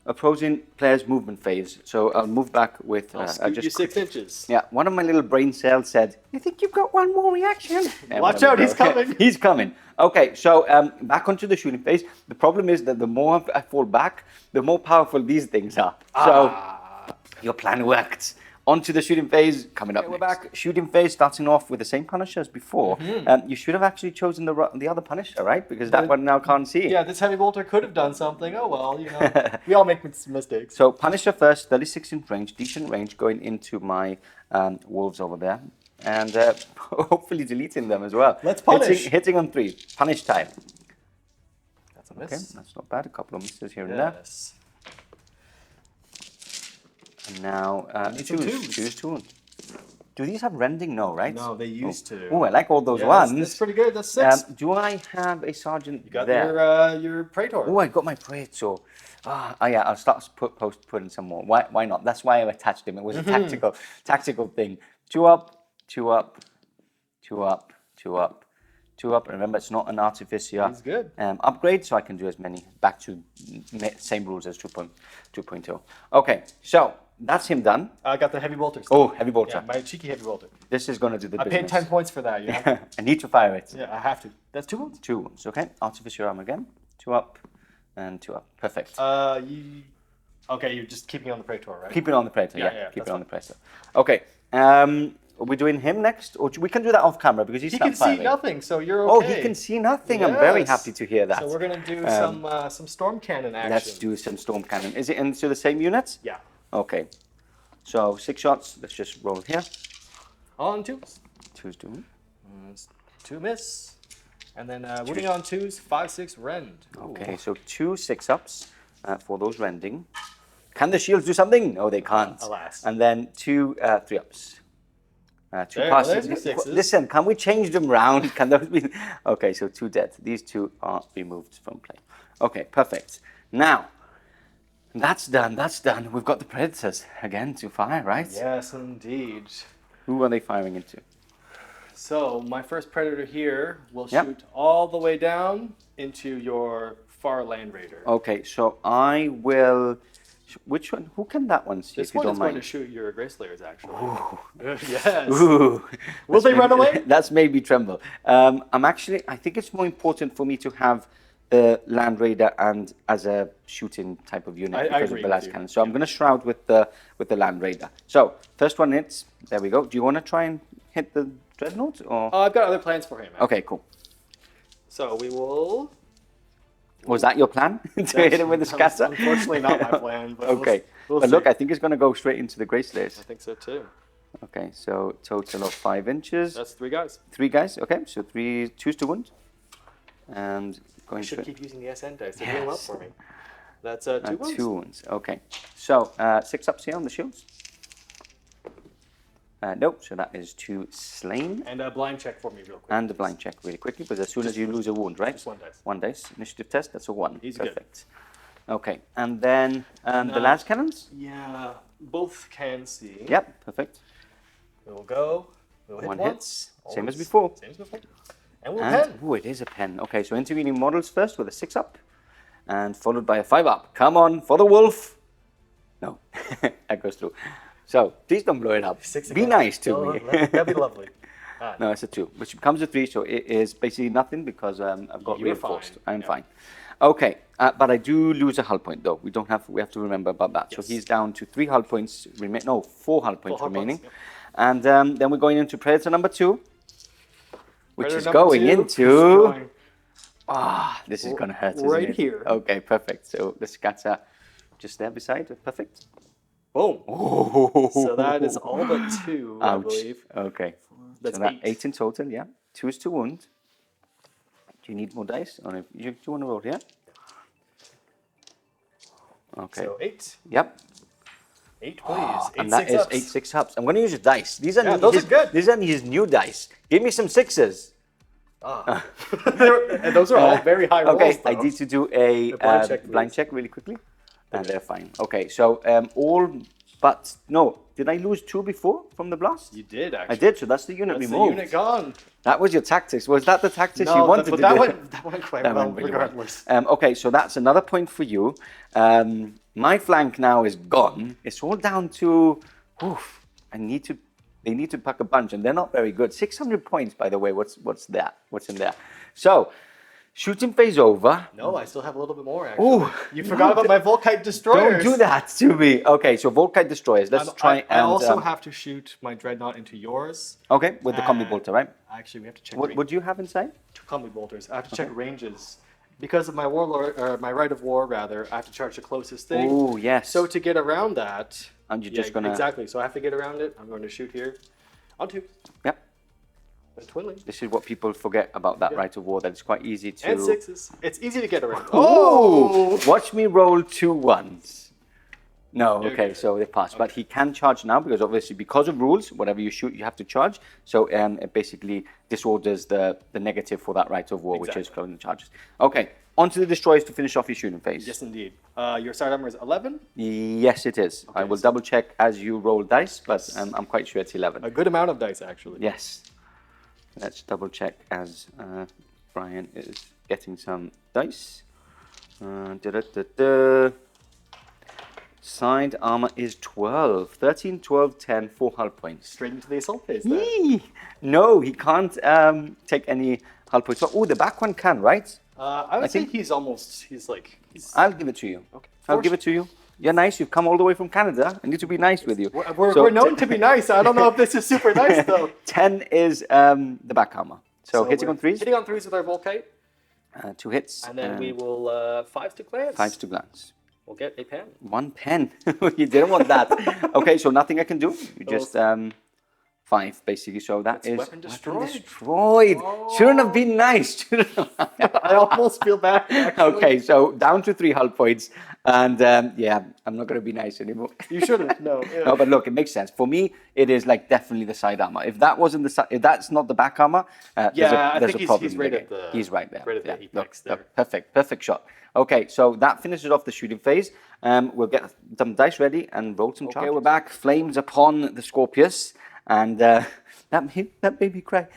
opposing player's movement phase. So I'll move back with... I'll scoot you 6 inches. Yeah, one of my little brain cells said, "You think you've got one more reaction?" Watch out, he's coming. He's coming. Okay, so back onto the shooting phase. The problem is that the more I fall back, the more powerful these things are. So your plan worked. Onto the shooting phase, coming up next. We're back. Shooting phase, starting off with the same Punisher as before. You should have actually chosen the other Punisher, right? Because that one now can't see. Yeah, this Heavy Bolter could have done something. Oh well, you know, we all make mistakes. So Punisher first, 36 inch range, decent range, going into my wolves over there. And hopefully deleting them as well. Let's punish. Hitting on 3. Punish time. That's a miss. Okay, that's not bad. A couple of misses here and there. And now, choose two. Do these have rending? No, right? No, they used to. Oh, I like all those ones. That's pretty good. That's 6. Do I have a sergeant You got there? your Praetor. Oh, I got my Praetor. Oh yeah, I'll start putting some more. Why not? That's why I attached him. It was a tactical thing. 2 up, 2 up, 2 up, 2 up, 2 up. Remember, it's not an Artificer. He's good. Upgrade, so I can do as many. Back to same rules as 2.0. Okay, so that's him done. I got the Heavy Bolter. Oh, Heavy Bolter. Yeah, my cheeky Heavy Bolter. This is going to do the I business. paid 10 points for that, yeah. I need to fire it. Yeah, I have to. That's 2 wounds? 2 wounds, okay. Artificer armor again. 2 up and 2 up. Perfect. Okay, you're just keeping on the Praetor, right? Keep it on the Praetor, Yeah, keep it on the Praetor. Okay. Are we doing him next? Or we can do that off camera because he's He not can firing. see nothing, so you're okay. Oh, he can see nothing. I'm very Yes. happy to hear that. So we're going to do some Storm Cannon action. Let's do some Storm Cannon. Is it into the same unit? Yeah. Okay. So 6 shots. Let's just roll here. On 2s. 2's doing. 2 miss. And then winning on 2s, 5, 6, rend. Okay, so 2 6-ups for those rending. Can the shields do something? No, they can't. Alas. And then 2 3-ups. 2 There, passes. there's your 6s. Listen, can we change them round? Can those be? Okay, so 2 dead. These 2 are removed from play. Okay, perfect. Now, that's done. That's done. We've got the Predators again to fire, right? Yes, indeed. Who are they firing into? So my first Predator here will Yep. shoot all the way down into your far Land Raider. Okay, so I will. Which one? Who can that one see? This if you one don't is mind? going to shoot your Grace Layers, actually. Yes. Ooh. Will they run away? That's made me tremble. I think it's more important for me to have the Land Raider and as a shooting type of unit I because agree of the with last you. cannon. So I'm going to shroud with the Land Raider. So first one hits. There we go. Do you want to try and hit the Dreadnought or? I've got other plans for him. Actually. Okay, cool. So we will. Was that your plan to hit him with the That was scatter? Unfortunately, not my plan. But Okay. We'll But see. look, I think it's going to go straight into the Grey Slayers. I think so too. Okay, so total of 5 inches. That's 3 guys. 3 guys. Okay, so 3 2s to wound. And going I should straight. keep using the SN dice to heal them up for me. That's 2 wounds. 2 wounds. Okay. So 6-ups here on the shields. Nope. So that is 2 slain. And a blind check for me real quick. And the blind check really quickly, because as soon as you lose a wound, right? Just 1 dice. 1 dice. Initiative test. That's a 1. He's good. Perfect. Okay. And then the las cannons. Yeah, both can see. Yep. Perfect. We'll go. We'll hit 1 once. hits. Same Always. as before. Same as before. And we'll And, pen. ooh, it is a pen. Okay, so intervening models first with a 6-up, and followed by a 5-up. Come on, for the wolf. No, that goes through. So please don't blow it up. 6 Be again. nice to Oh, me. That'd be lovely. No, it's a 2, which becomes a 3, so it is basically nothing because I've got You're reinforced. fine. I'm Yeah. fine. Okay, but I do lose a hull point though. We have to remember about that. Yes. So he's down to 3 hull points. 4 hull points hull remaining. points, And then we're going into Predator number 2, which Predator is number going 2 into. This is going to hurt, isn't right it? here. Okay, perfect. So the scatter just there beside it. Perfect. Boom. Oh. So that is all but 2, I Ouch. believe. Okay. That's so that 8. 8 in total, yeah. 2s to wound. Do you need more dice? Or do you want to roll here? Okay. So 8. Yep. 8, please. 8 And that 6 is ups. 8 6-ups. I'm going to use your dice. These are Yeah, those are good. These are his new dice. Give me some 6s. And those are all very high rolls, Okay, I though. need to do a blind check, blind please. check really quickly. And they're fine. Okay, so all but no. Did I lose 2 before from the blast? You did, actually. I did, so that's the unit That's the removed. unit gone. That was your tactics. Was that the tactics you No, wanted but to that do? went quite That well, went really well. regardless. Okay, so that's another point for you. my flank now is gone. It's all down to, they need to pack a bunch, and they're not very good. 600 points, by the way. What's that? What's in there? So, shooting phase over. No, I still have a little bit more, actually. You forgot about my Volkite Destroyers. Don't do that to me. Okay, so Volkite Destroyers. Let's try I also have to shoot my Dreadnought into yours. Okay, with the Combi-Bolter, right? Actually, we have to check. What do you have inside? 2 Combi-Bolters. I have to check ranges. Because of my Warlord, or my Rite of War, rather, I have to charge the closest thing. Oh, yes. So to get around that... And you're just gonna... Exactly, so I have to get around it. I'm going to shoot here. On 2. Yep. Twinling. This is what people forget about that Rite of War, that it's quite easy to... And 6s. It's easy to get around. Oh! Watch me roll 2 1s. No, You're okay, good. so they pass. Okay. But he can charge now, because obviously, because of rules, whatever you shoot, you have to charge. So it basically disorders the negative for that Rite of War, which is closing the charges. Okay, on to the Destroyers to finish off your shooting phase. Yes, indeed. Your side armor is 11? Yes, it is. Okay, I will double check as you roll dice, but I'm quite sure it's 11. A good amount of dice, actually. Yes. Let's double check as Brian is getting some dice. Side armor is 12. 13, 12, 10, 4 hull points. Straight into the assault phase then. No, he can't take any hull points. Oh, the back one can, right? I would say he's almost, I'll give it to you. Okay. I'll give it to you. You're nice. You've come all the way from Canada. I need to be nice with you. We're known to be nice. I don't know if this is super nice, though. 10 is the back armor. So hitting on 3s. Hitting on 3s with our Volkite. 2 hits. And then we will 5s to glance. 5s to glance. We'll get a pen. 1 pen. You didn't want that. Okay, so nothing I can do. You just 5 basically. So that's weapon destroyed. Oh. Shouldn't have been nice. I almost feel bad. Actually. Okay, so down to 3 hull points, and I'm not going to be nice anymore. You shouldn't. No. Yeah. No, but look, it makes sense. For me, it is like definitely the side armor. If that wasn't if that's not the back armor, there's a problem. He's right at the. He's right there. Right at the apex there. Perfect shot. Okay, so that finishes off the shooting phase. We'll get some dice ready and roll some charges. Okay, we're back. Flames upon the Scorpius. And that made me cry.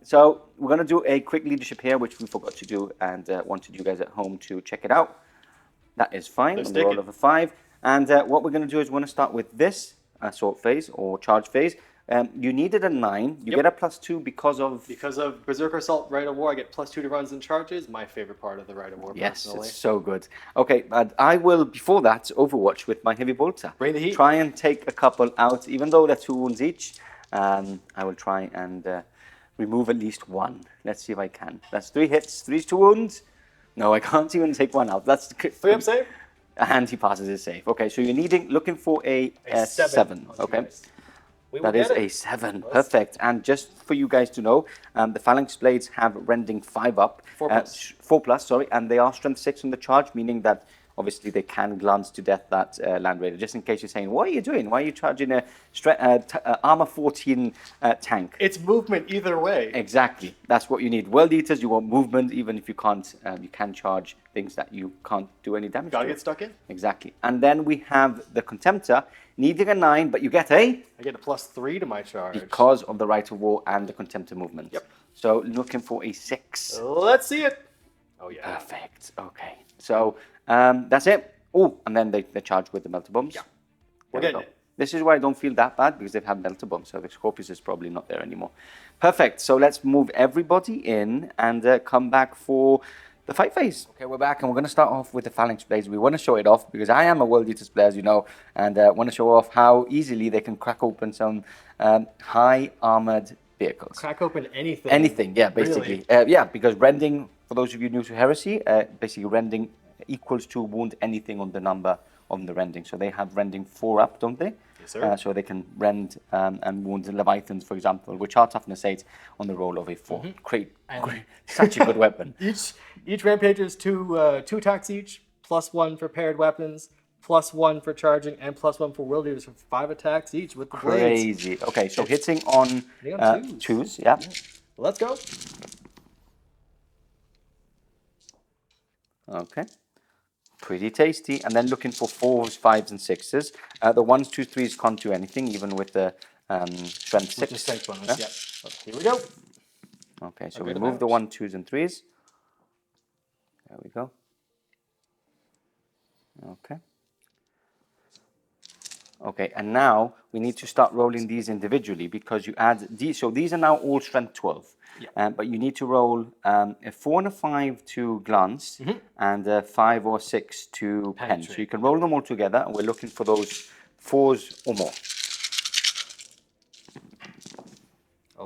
So we're going to do a quick leadership here, which we forgot to do, and wanted you guys at home to check it out. That is fine. On the roll of a 5. And what we're going to do is we're going to start with this assault phase or charge phase. You needed a 9. You get a +2 because of Berserker Assault Rite of War. I get +2 to runs and charges. My favorite part of the Rite of War. Yes, personally. it's so good. Okay, but I will before that Overwatch with my heavy bolter. Bring the heat. Try and take a couple out, even though they're 2 wounds each. I will try and remove at least 1. Let's see if I can. That's 3 hits, 3's 2 wounds. No, I can't even take 1 out. That's 3 up save. And he passes his save. Okay, so you're looking for a 7. Okay. That is a 7. Perfect. And just for you guys to know, the Phalanx Blades have rending 5 up. 4 plus, sorry. And they are strength 6 on the charge, meaning that obviously they can glance to death that Land Raider. Just in case you're saying, what are you doing? Why are you charging a armor 14 tank? It's movement either way. Exactly. That's what you need. World Eaters, you want movement, even if you can't, you can charge things that you can't do any damage to. Gotta get stuck in. Exactly. And then we have the Contemptor, needing a 9, but you get a... I get a +3 to my charge. Because of the Rite of War and the Contemptor movement. Yep. So looking for a 6. Let's see it. Oh, yeah. Perfect. Okay. So that's it. Oh, and then they charge with the Melter Bombs. Yeah. We're getting it. This is why I don't feel that bad, because they've had Melter Bombs, so the Scorpius is probably not there anymore. Perfect. So let's move everybody in and come back for the fight phase. Okay, we're back, and we're going to start off with the Phalanx Blades. We want to show it off, because I am a World Eaters player, as you know, and want to show off how easily they can crack open some high-armored vehicles. Crack open anything. Anything, yeah, basically. Really? Yeah, because rending, for those of you new to Heresy, basically rending equals to wound anything on the number on the rending. So they have rending 4 up, don't they? Yes, sir. So they can rend and wound the Leviathans, for example, which are toughness 8 on the roll of a 4. Great. Such a good weapon. Each Rampager is 2 attacks each, +1 for paired weapons, +1 for charging, and +1 for World Eaters for 5 attacks each with the blades. Crazy. Okay, so hitting on 2s, yeah. Let's go. Okay. Pretty tasty. And then looking for 4s, 5s, and 6s. The 1s, 2s, 3s can't do anything, even with the strength 6. With the strength bonus, yeah. So here we go. Okay, so we move the 1, 2s, and 3s. There we go. Okay. Okay, and now we need to start rolling these individually because you add these. So these are now all strength 12. Yeah. But you need to roll a 4 and a 5 to glance and a 5 or 6 to pen. So you can roll them all together, and we're looking for those 4s or more.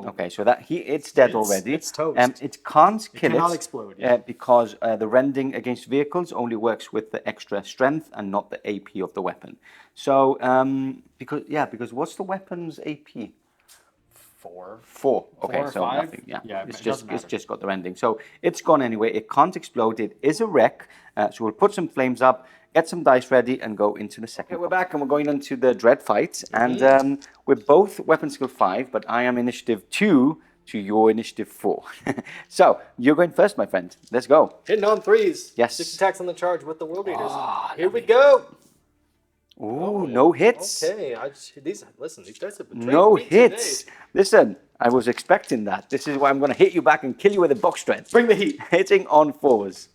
Okay, so that it's dead already. It's toast. It can't kill cannot explode, because the rending against vehicles only works with the extra strength and not the AP of the weapon. So because what's the weapon's AP? 4. 4. Okay, 4 or so 5? nothing. Yeah, It it's just got the rending. So it's gone anyway. It can't explode. It is a wreck. So we'll put some flames up, get some dice ready, and go into the second. Okay, we're back and we're going into the dread fight, and we're both weapon skill 5, but I am initiative 2 to your initiative 4. So you're going first, my friend. Let's go. Hitting on 3s. Yes. 6 attacks on the charge with the World Eaters. Here we go. Ooh, no hits. Okay, these guys have betrayed No me hits. today. Listen, I was expecting that. This is why I'm going to hit you back and kill you with a box strength. Bring the heat. Hitting on 4s.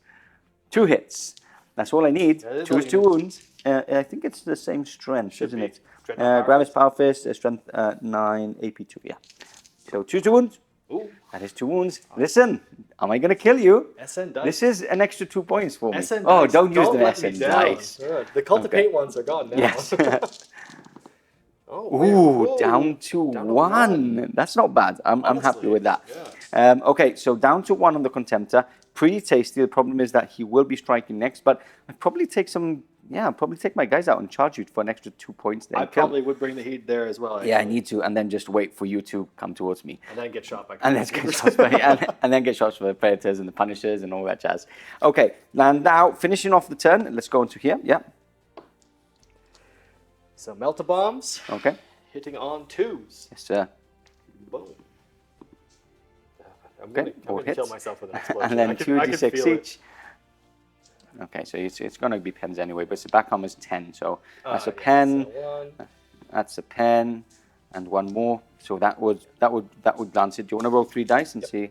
2 hits. That's all I need. That is 2 all is you 2 need. wounds. I think it's the same strength, isn't be. it? Dreadnought Gravis Power Fist, strength 9, AP 2. Yeah. So 2 wounds. Ooh. That is 2 wounds. Listen, am I going to kill you? SN dice. This is an extra 2 points for me. SN Oh, dice. don't use the let me SN down. dice. Yeah, the cultivate ones are gone now. Yes. Oh, man. Ooh, down to 1. That's not bad. I'm happy with that. Okay, so down to 1 on the Contemptor. Pretty tasty. The problem is that he will be striking next, but I'd probably take my guys out and charge you for an extra 2 points there. I probably would bring the heat there as well. Yeah, I need to, and then just wait for you to come towards me. And then get shot by and then get shots by and then get shots for the Praetors and the Punishers and all that jazz. Okay, and now finishing off the turn, let's go into here. Yeah. So Melt-A-Bombs. Okay. Hitting on 2s. Yes, sir. Boom. I'm Okay, going to kill myself with an explosion. And then I can 2d6 feel it. each. Okay, so it's going to be pens anyway, but the back armor is 10, so that's a pen. So That's a pen, and 1 more. So that would glance it. Do you want to roll 3 dice and see?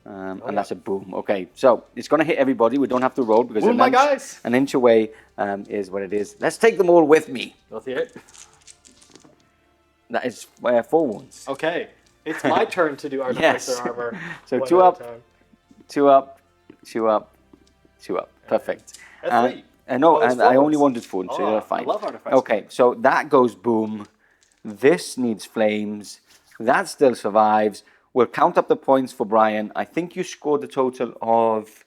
And that's a boom. Okay, so it's going to hit everybody. We don't have to roll because boom, my guys. An inch away is what it is. Let's take them all with me. That's it. That is 4 wounds. Okay, it's my turn to do Artificer armor. So one 2 at a up, time. 2 up, 2 up, 2 up. Perfect. That's 3. No, Oh, it's and I 4 only wounds. wanted 4, so Oh, you're fine. I love Artificer. Okay, so that goes boom. This needs flames. That still survives. We'll count up the points for Brian. I think you scored a total of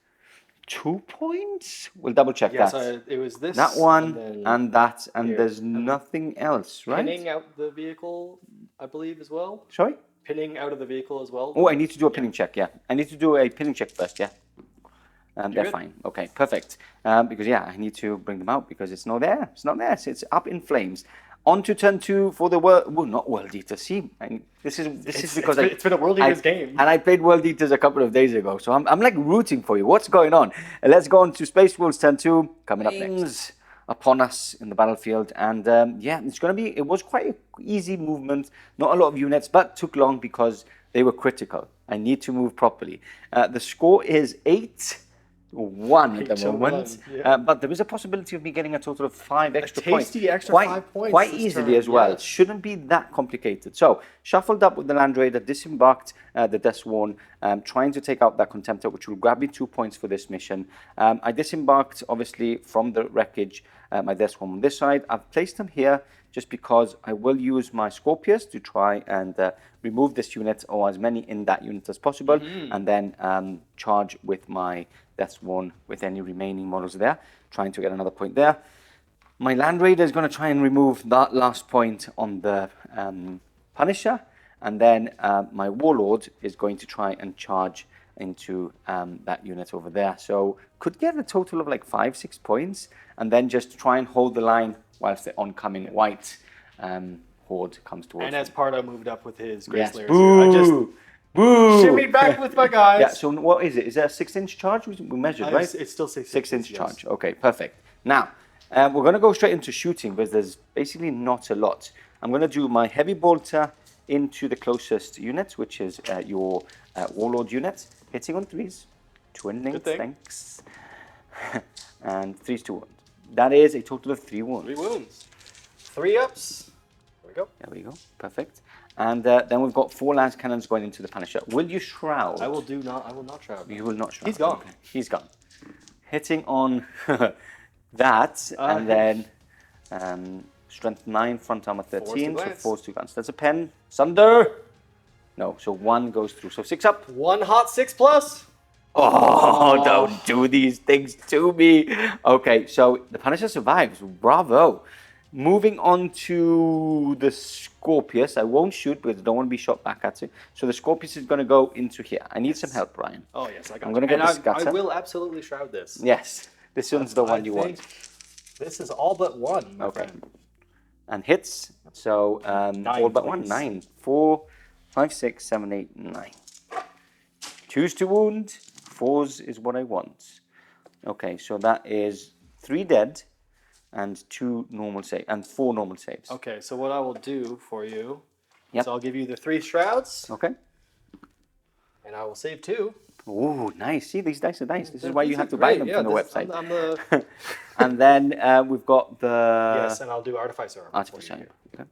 2 points. We'll double check Yeah, that. so it was this. That one then and that, and here. there's nothing else, right? Pinning out the vehicle, I believe, as well. Sorry? Pinning out of the vehicle as well. Oh, I need to do a pinning check, yeah. I need to do a pinning check first, yeah. They're good. fine. Okay, perfect. Because, yeah, I need to bring them out because it's not there. It's not there. So it's up in flames. On to turn 2 for the not World Eater. See, this is because it's been a World Eaters game. And I played World Eaters a couple of days ago, so I'm like rooting for you. What's going on? Let's go on to Space Wolves turn 2 coming up next. Upon us in the battlefield, and yeah, it was quite an easy movement. Not a lot of units, but took long because they were critical. I need to move properly. The score is 8-1 at the moment, but there is a possibility of me getting a total of 5 extra points. Extra 5 points. Quite easily as well. Yes. Shouldn't be that complicated. So, shuffled up with the Land Raider, disembarked the Deathsworn, trying to take out that Contemptor, which will grab me 2 points for this mission. I disembarked, obviously, from the wreckage, my Deathsworn on this side. I've placed them here just because I will use my Scorpius to try and remove this unit, or as many in that unit as possible, and then charge with my Deathsworn with any remaining models there, trying to get another point there. My Land Raider is going to try and remove that last point on the Punisher, and then my Warlord is going to try and charge into that unit over there. So could get a total of like 5-6 points, and then just try and hold the line whilst the oncoming white horde comes towards me. And as Pardo moved up with his Grace Layers, Boo! I just shimmied back with my guys. Yeah, so what is it? Is that a 6-inch charge? We measured, right? It's still 6 6-inch yes. charge. Okay, perfect. Now, we're going to go straight into shooting because there's basically not a lot. I'm going to do my Heavy Bolter into the closest unit, which is your Warlord unit. Hitting on 3s. Twinning, thanks. And 3s to wound. That is a total of 3 wounds. 3 wounds. 3 ups. There we go. There we go. Perfect. And then we've got 4 lance cannons going into the Punisher. Will you shroud? I will not shroud. You will not shroud. He's gone. Okay. He's gone. Hitting on that, and then strength 9, front armor 13, so force 2 guns. That's a pen. Sunder. No, so 1 goes through. So 6 up. 1 hot 6+. Oh, don't do these things to me. Okay, so the Punisher survives. Bravo. Moving on to the Scorpius. I won't shoot because I don't want to be shot back at it. So the Scorpius is going to go into here. I need some help, Brian. Oh, yes, I got I'm going to get the scatter. I will absolutely shroud this. Yes, this one's the one you want. This is all but 1. Okay. And hits. So all but 1. 9. 4, 5, 6, 7, 8, 9. Choose to wound. 4s is what I want. Okay, so that is 3 dead and 2 normal saves and 4 normal saves. Okay, so what I will do for you Yep. is I'll give you the 3 shrouds. Okay. And I will save 2. Ooh, nice. See, these dice are nice. This is why These you are have to buy great. them from the this- website. I'm the... And then we've got the yes, and I'll do Artificer. Artificer. Okay.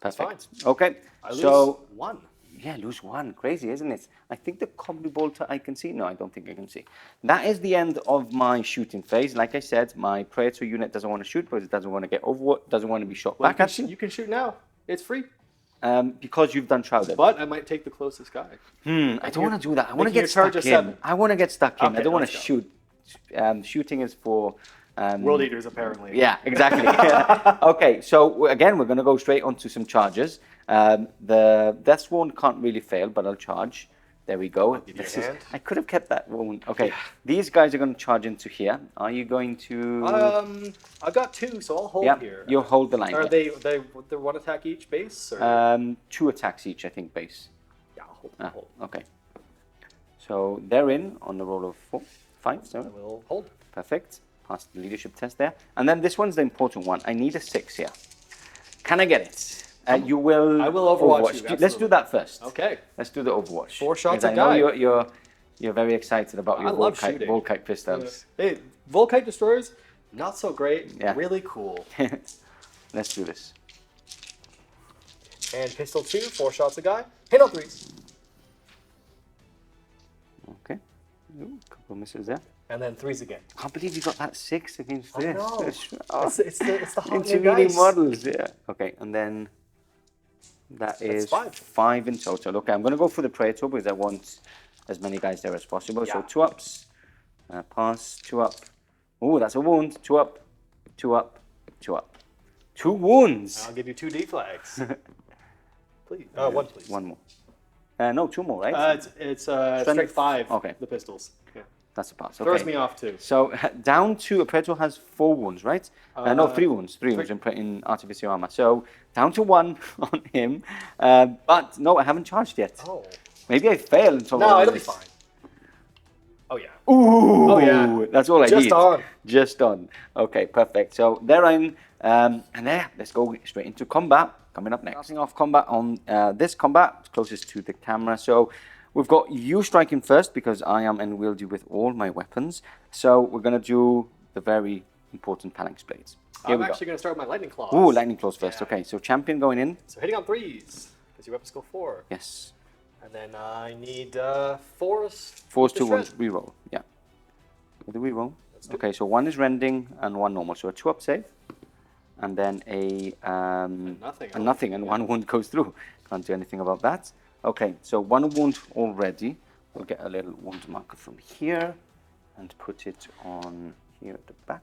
Perfect. fine. Okay. I lose So 1. yeah, lose 1. Crazy, isn't it? I think the Combi-Bolter I can see. No, I don't think I can see. That is the end of my shooting phase. Like I said, my Praetor unit doesn't want to shoot because it doesn't want to get over. Doesn't want to be shot back at you. You can shoot now. It's free. Because you've done Shrouded. But I might take the closest guy. I don't want to do that. I want to making get your charge stuck a in. 7. I want to get stuck in. I Okay, don't want to let's shoot. Shooting is for... World Eaters, apparently. Yeah, exactly. Okay, so again, we're going to go straight onto some charges. The Deathsworn can't really fail, but I'll charge. There we go. This is, I could have kept that wound. Okay, these guys are going to charge into here. Are you going to... I've got 2, so I'll hold yeah, here. you'll hold the line. Are Yeah. they're 1 attack each base? Or? 2 attacks each, I think, base. Yeah, I'll hold. Okay. So they're in on the roll of 5. Sorry. I will hold. Perfect. Pass the leadership test there. And then this one's the important one. I need a 6 here. Can I get it? You will. I will Overwatch you, Let's do that first. Okay. Let's do the Overwatch. 4 shots Because a I know guy. you're very excited about your I love shooting. Volkite pistols. Hey, Volkite destroyers, not so great. Yeah. Really cool. Let's do this. And pistol 2, 4 shots a guy. Hit on 3s. Okay. Ooh, couple of misses there. And then 3s again. Can't believe you got that 6 against I this. know. Oh, It's the hot new intermediate dice. models, yeah. Okay, and then that is 5. 5 in total. Okay, I'm going to go for the Praetor because I want as many guys there as possible. So Yeah. 2 ups, pass, 2 up. Oh, that's a wound. 2 up, 2 up, 2 up. 2 wounds. I'll give you 2 D-flags. Please. 1, please. 1 more. No, 2 more, right? It's strength 5. Okay. The pistols. Yeah. That's a pass. Throws Okay. me off too. So down to a Praetor has 4 wounds, right? No, 3 wounds. 3 wounds three. in Artificer armor. So down to 1 on him. But no, I haven't charged yet. Oh. Maybe I fail until No, it'll be fine. Oh yeah. Ooh, Oh, yeah. That's all I Just need. on. Just on. Okay, perfect. So they're in, and there, let's go straight into combat. Coming up next. Starting off combat on this combat, closest to the camera. So we've got you striking first because I am unwieldy with all my weapons. So we're going to do the very important phalanx blades. Here I'm we actually going to start with my lightning claws. go. Ooh, lightning claws first. Yeah. Okay, so champion going in. So hitting on 3s because your weapons go 4. Yes. And then I need 4s. 4's to 2 wounds. shred. Reroll. Yeah. With the reroll. Let's do Okay, so 1 is rending and 1 normal. So a 2 up save. And then a nothing and 1 wound goes through. Can't do anything about that. Okay, so 1 wound already. We'll get a little wound marker from here and put it on here at the back.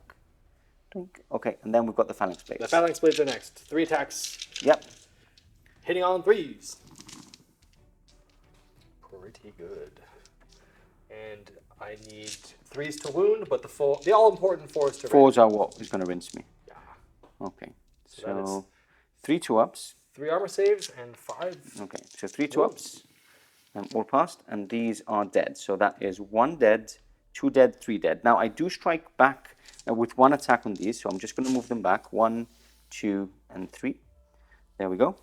Okay, and then we've got the phalanx blades. The phalanx blades are next. 3 attacks. Yep. Hitting on 3s. Pretty good. And I need 3s to wound, but the all-important 4s to 4s are what is going to rinse me. Yeah. Okay, So that so 3 2-ups. 3 armor saves and 5. Okay, so 3 2-ups. All passed, and these are dead. So that is 1 dead, 2 dead, 3 dead. Now I do strike back with 1 attack on these, so I'm just going to move them back. 1, 2, and 3. There we go.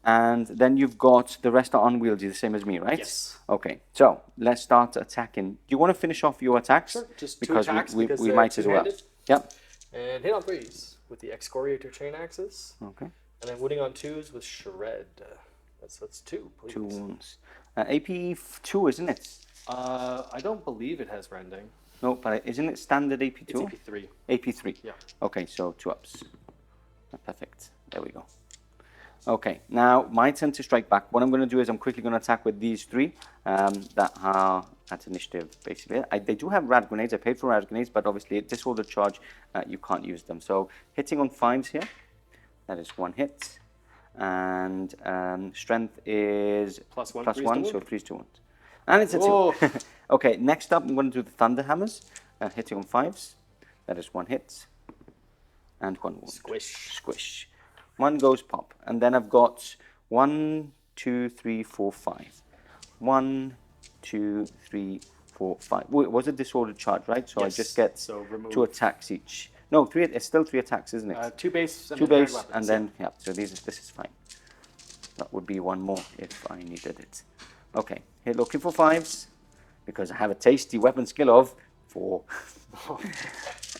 And then you've got the rest are unwieldy, the same as me, right? Yes. Okay, so let's start attacking. Do you want to finish off your attacks? Sure, just 2 because attacks we because we they're might as well. two-handed. Yep. And hit on 3s with the Excoriator Chain Axis. Okay. And then wounding on 2s with Shred. That's 2, please. 2 wounds. AP 2, isn't it? I don't believe it has rending. No, but isn't it standard AP 2? It's AP3. AP 3. Yeah. Okay, so 2 ups. Perfect. There we go. Okay, now my turn to strike back. What I'm going to do is I'm quickly going to attack with these 3 that are at initiative, basically. They do have rad grenades. I paid for rad grenades, but obviously at disorder charge, you can't use them. So hitting on 5s here, that is 1 hit. And strength is +1, so 3's to 1. And it's a 2. Okay, next up I'm going to do the Thunder Hammers, hitting on 5s. That is 1 hit and 1 wound. Squish. Squish. 1 goes pop. And then I've got 1, 2, 3, 4, 5. 1, 2, 3, 4, 5. Well, it was a disordered charge, right? So Yes. I just get So remove 2 attacks each. No, 3. It's still 3 attacks, isn't it? 2 base and 2 then base, weapons, and then, yeah, so this is fine. That would be 1 more if I needed it. Okay, here looking for 5s, because I have a tasty weapon skill of 4.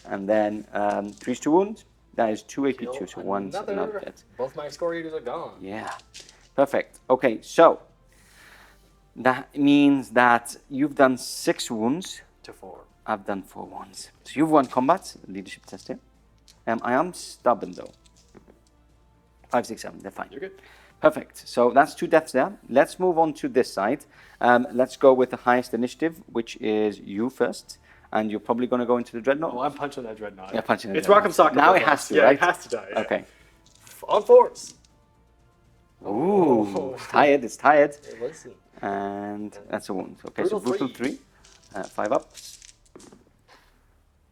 And then 3's to wound. That is 2 AP2, so 1's not dead. Both my Excoriators are gone. Yeah, perfect. Okay, so that means that you've done 6 wounds. To 4. I've done 4 wounds. So you've won combat, leadership test here. I am stubborn though. 5, 6, 7, they're fine. You're good. Perfect. So that's 2 deaths there. Let's move on to this side. Let's go with the highest initiative, which is you first. And you're probably going to go into the Dreadnought. Oh, I'm punching that Dreadnought. Yeah, punching it. It's Rock'em Sock'em. Now it has to, yeah, right? it has to die. Yeah. Okay. On 4s. Ooh, it's tired. It's tired. Hey, listen. And that's a wound. Okay, Brutal so brutal 3. 5 ups.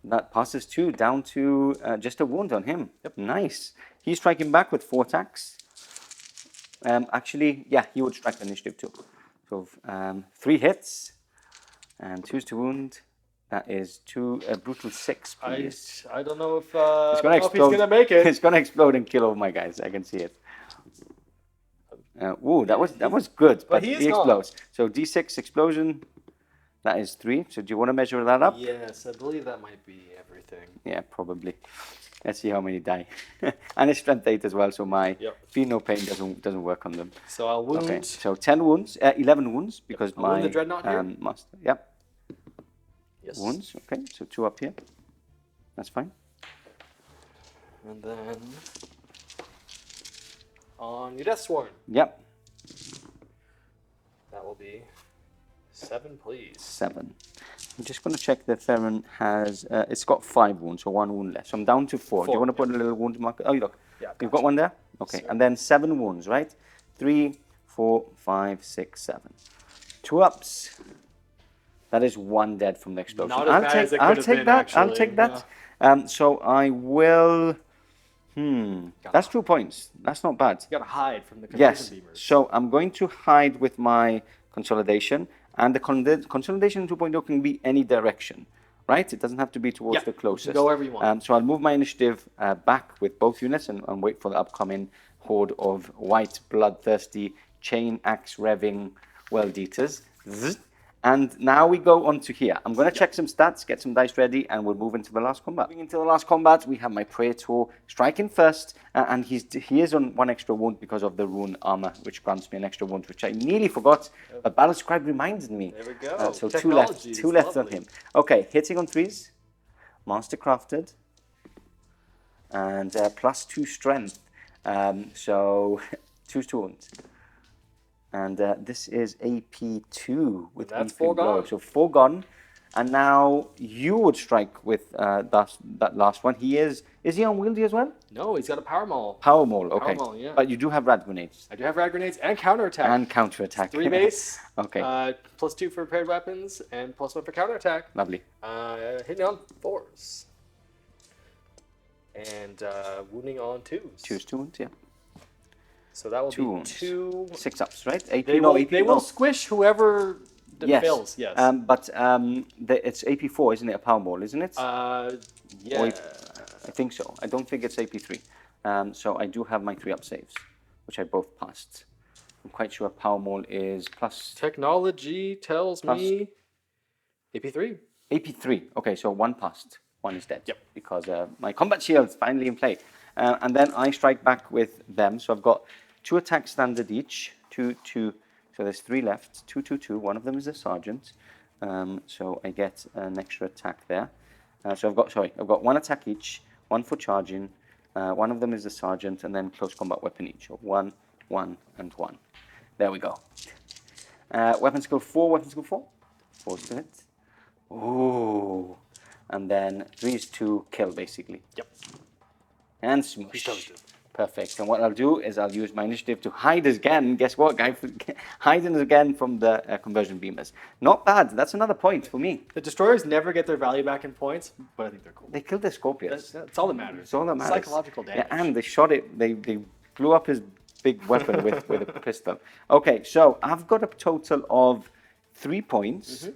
That passes 2 down to just a wound on him. Yep. Nice. He's striking back with 4 attacks. Actually, yeah, he would strike the initiative too. So 3 hits and 2's to wound. That is 2 brutal 6. Please. I don't know if It's gonna he's gonna make it. It's gonna explode and kill all my guys. I can see it. Ooh, that was good, but he explodes. So D6 explosion. That is 3. So do you want to measure that up? Yes, I believe that might be everything. Yeah, probably. Let's see how many die. And it's strength 8 as well, so my feel no pain doesn't work on them. So I'll wound. Okay, so 10 wounds, 11 wounds because I'll my wound the Dreadnought here? master. Yep. Yes. Wounds. Okay, so 2 up here. That's fine. And then on your Deathsworn. Yep. That will be 7, please. 7. I'm just going to check that Ferrum has. It's got 5 wounds, so 1 wound less. So I'm down to 4. Do you want to put a little wound marker? Oh, look. Yeah, You've got one there? Okay. And then 7 wounds, right? 3, 4, 5, 6, 7. 2 ups. That is 1 dead from the explosion. Not as bad as it could have been, actually. I'll take that. Yeah. So I will. That's 2 points. That's not bad. You gotta hide from the Yes. conversion beamers. So I'm going to hide with my consolidation, and the consolidation 2.0 can be any direction, right? It doesn't have to be towards the closest. Go wherever you want. So I'll move my initiative back with both units and wait for the upcoming horde of white, bloodthirsty, chain axe revving world eaters. Zzz. And now we go on to here. I'm going to check some stats, get some dice ready, and we'll move into the last combat. Moving into the last combat, we have my Praetor striking first, and he is on 1 extra wound because of the rune armor, which grants me an extra wound, which I nearly forgot. But Battle Scribe reminded me. There we go. So 2 left. 2 left on him. Okay, hitting on 3s, Mastercrafted, and +2 strength. So 2's to wounds. And this is AP2 with That's Weeping 4 Blow. gone. So 4 gone. And now you would strike with that last one. Is he unwieldy as well? No, he's got a Power Maul. Power Maul, okay. Maul, yeah. But you do have rad grenades. I do have rad grenades and counterattack. And counterattack. 3 base. Okay. +2 for prepared weapons and +1 for counterattack. Lovely. Hitting on 4s. And wounding on 2s. 2's to wounds, yeah. So that will 2 be wounds. 2. 6 ups, right? AP, They will squish whoever fails. Yes. But it's AP4, isn't it? A Power Maul, isn't it? Yeah. I think so. I don't think it's AP3. So I do have my 3-up saves, which I both passed. I'm quite sure Power Maul is plus... Technology tells me AP3. AP3. Okay, so 1 passed. one is dead. Yep. Because my combat shield's finally in play. And then I strike back with them. So I've got 2 attack standard each. 2, 2. So there's 3 left. 2, 2, 2. One of them is a sergeant. So I get an extra attack there. So I've got 1 attack each. 1 for charging. One of them is a sergeant, and then close combat weapon each. So 1, 1, and 1. There we go. Weapon skill 4. Weapon skill 4. 4 to hit. Ooh. And then 3 is to kill, basically. Yep. And smush. Perfect. And what I'll do is I'll use my initiative to hide again. Guess what, guys? Hiding again from the conversion beamers. Not bad. That's another point for me. The destroyers never get their value back in points, but I think they're cool. They killed the Scorpions. That's all that matters. That's all that matters. Psychological damage. Yeah, and they shot it. They blew up his big weapon with a pistol. Okay, so I've got a total of 3 points.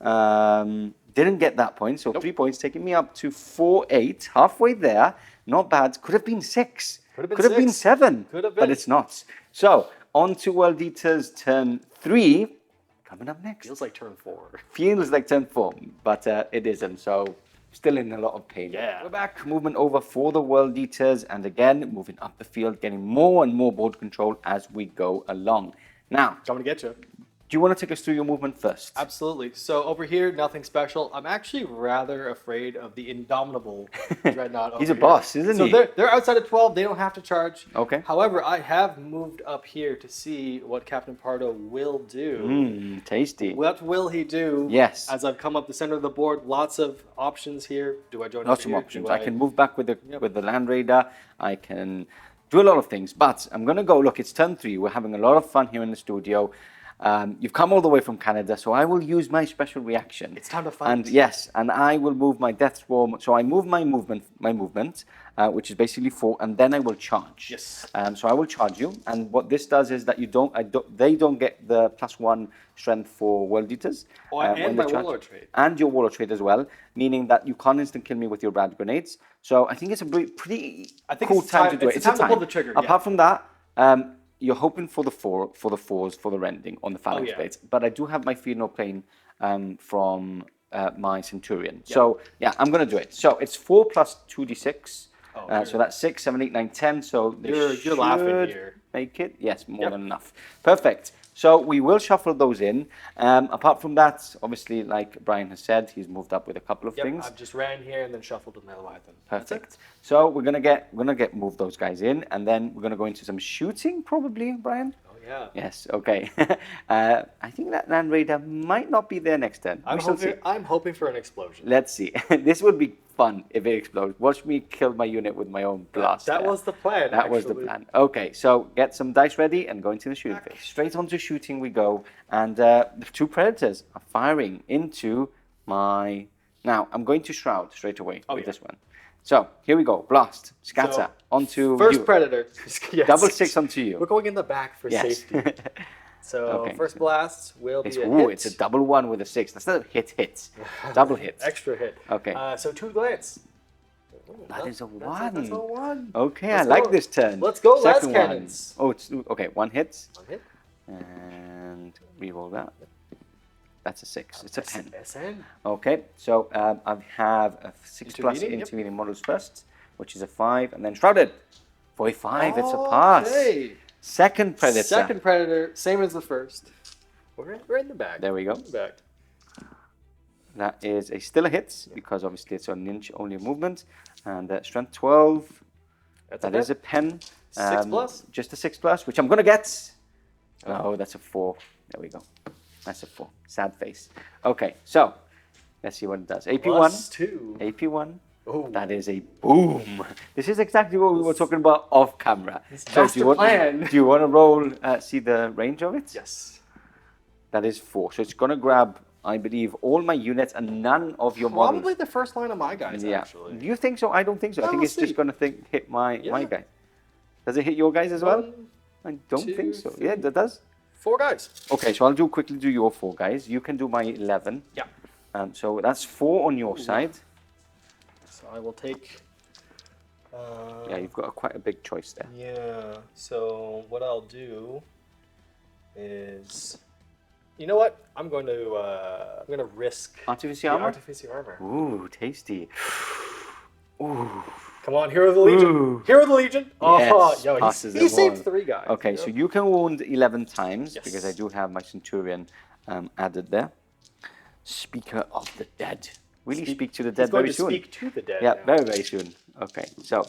Didn't get that point, so 3 points, taking me up to 4-8, halfway there. Not bad. Could have been 6. Could have been 7. Could have been. But it's not. So, on to World Eater's turn 3. Coming up next. Feels like turn 4. Feels like turn 4, but it isn't, so still in a lot of pain. Yeah. We're back. Movement over for the World Eaters, and again, moving up the field, getting more and more board control as we go along. Now, Coming to get you. do you want to take us through your movement first? Absolutely. So over here, nothing special. I'm actually rather afraid of the indomitable Dreadnought. He's over a here. boss, isn't so he? they're outside of 12. They don't have to charge. Okay. However, I have moved up here to see what Captain Pardo will do. Tasty. What will he do? Yes. As I've come up the center of the board, lots of options here. Do I join Lots over of here? options. Do I can move back with the Land Raider. I can do a lot of things, but I'm going to go, look, it's turn 3. We're having a lot of fun here in the studio. You've come all the way from Canada, so I will use my special reaction. It's time to fight. And yes, and I will move my Deathsworn. So I move my movement, which is basically 4, and then I will charge. Yes. So I will charge you, and what this does is that they don't get the +1 strength for World Eaters. And my Warlord trait. And your Warlord trait as well, meaning that you can't instant kill me with your rad grenades. So I think it's a pretty cool time to do it. It's time to pull the trigger. Apart from that, you're hoping for the 4s for the rending on the phalanx blades. But I do have my Fear No Pain from my Centurion. Yep. So yeah, I'm gonna do it. So it's 4 plus 2d6. Oh, So that's 6, 7, 8, 9, 10. So you're laughing here. Make it? Yes, more than enough. Perfect. So we will shuffle those in. Apart from that, obviously, like Brian has said, he's moved up with a couple of things. I've just ran here and then shuffled with my Leviathan. Perfect. So we're gonna get move those guys in, and then we're gonna go into some shooting, probably, Brian. Oh yeah. Yes. Okay. I think that Land Raider might not be there next turn. I'm hoping for an explosion. Let's see. This would be fun if it explodes. Watch me kill my unit with my own blast. That was the plan. That was the plan. Okay, so get some dice ready and go into the shooting phase. Straight onto shooting we go, and the 2 Predators are firing into my... Now, I'm going to Shroud straight away with this one. So, here we go. Blast, scatter, onto first you. Predator. Yes. Double 6 onto you. We're going in the back for safety. So, first blast will be a hit. It's a double 1 with a 6. That's not a hit. Double hit. Extra hit. Okay. So 2 glance. That is a 1. That's a 1. Okay, Let's I like go. this turn. Let's go, Second las cannons. one. Oh, it's okay. 1 hit. 1 hit. And reroll that. That's a 6. It's a pen. SN. Okay, so I have a 6 plus intervening models first, which is a 5, and then Shrouded. 45, it's a pass. Okay. Second Predator. Second Predator, same as the first. We're in the back. There we go. In the back. That is still a hit, because obviously it's an inch only movement. And strength 12. That is a pen. 6 plus? Just a 6 plus, which I'm going to get. Oh, that's a 4. There we go. That's a 4. Sad face. Okay, so let's see what it does. AP1. Plus 2. AP1. Oh. That is a boom. This is exactly what we were talking about off camera. So do you want to roll, see the range of it? Yes. That is 4. So it's going to grab, I believe, all my units and none of your models. Probably the first line of my guys, actually. Do you think so? I don't think so. I think it's just going to hit my guys. Does it hit your guys as well? I don't think so. Yeah, that does. 4 guys. Okay, so I'll quickly do your 4 guys. You can do my 11. Yeah. So that's 4 on your side. So I will take... yeah, you've got quite a big choice there. Yeah, so what I'll do is You know what? I'm going to risk Artificer the armor? Artificer armor. Ooh, tasty. Ooh. Come on, Hero of the Legion. Ooh. Hero of the Legion. Oh, Yes, yo, passes he them saved all. 3 guys. Okay, you know? so you can wound 11 times Yes. because I do have my Centurion added there. Speaker of the Dead. Really speak to the dead He's going very to soon. speak to the dead. Yeah, now. very, very soon. Okay, so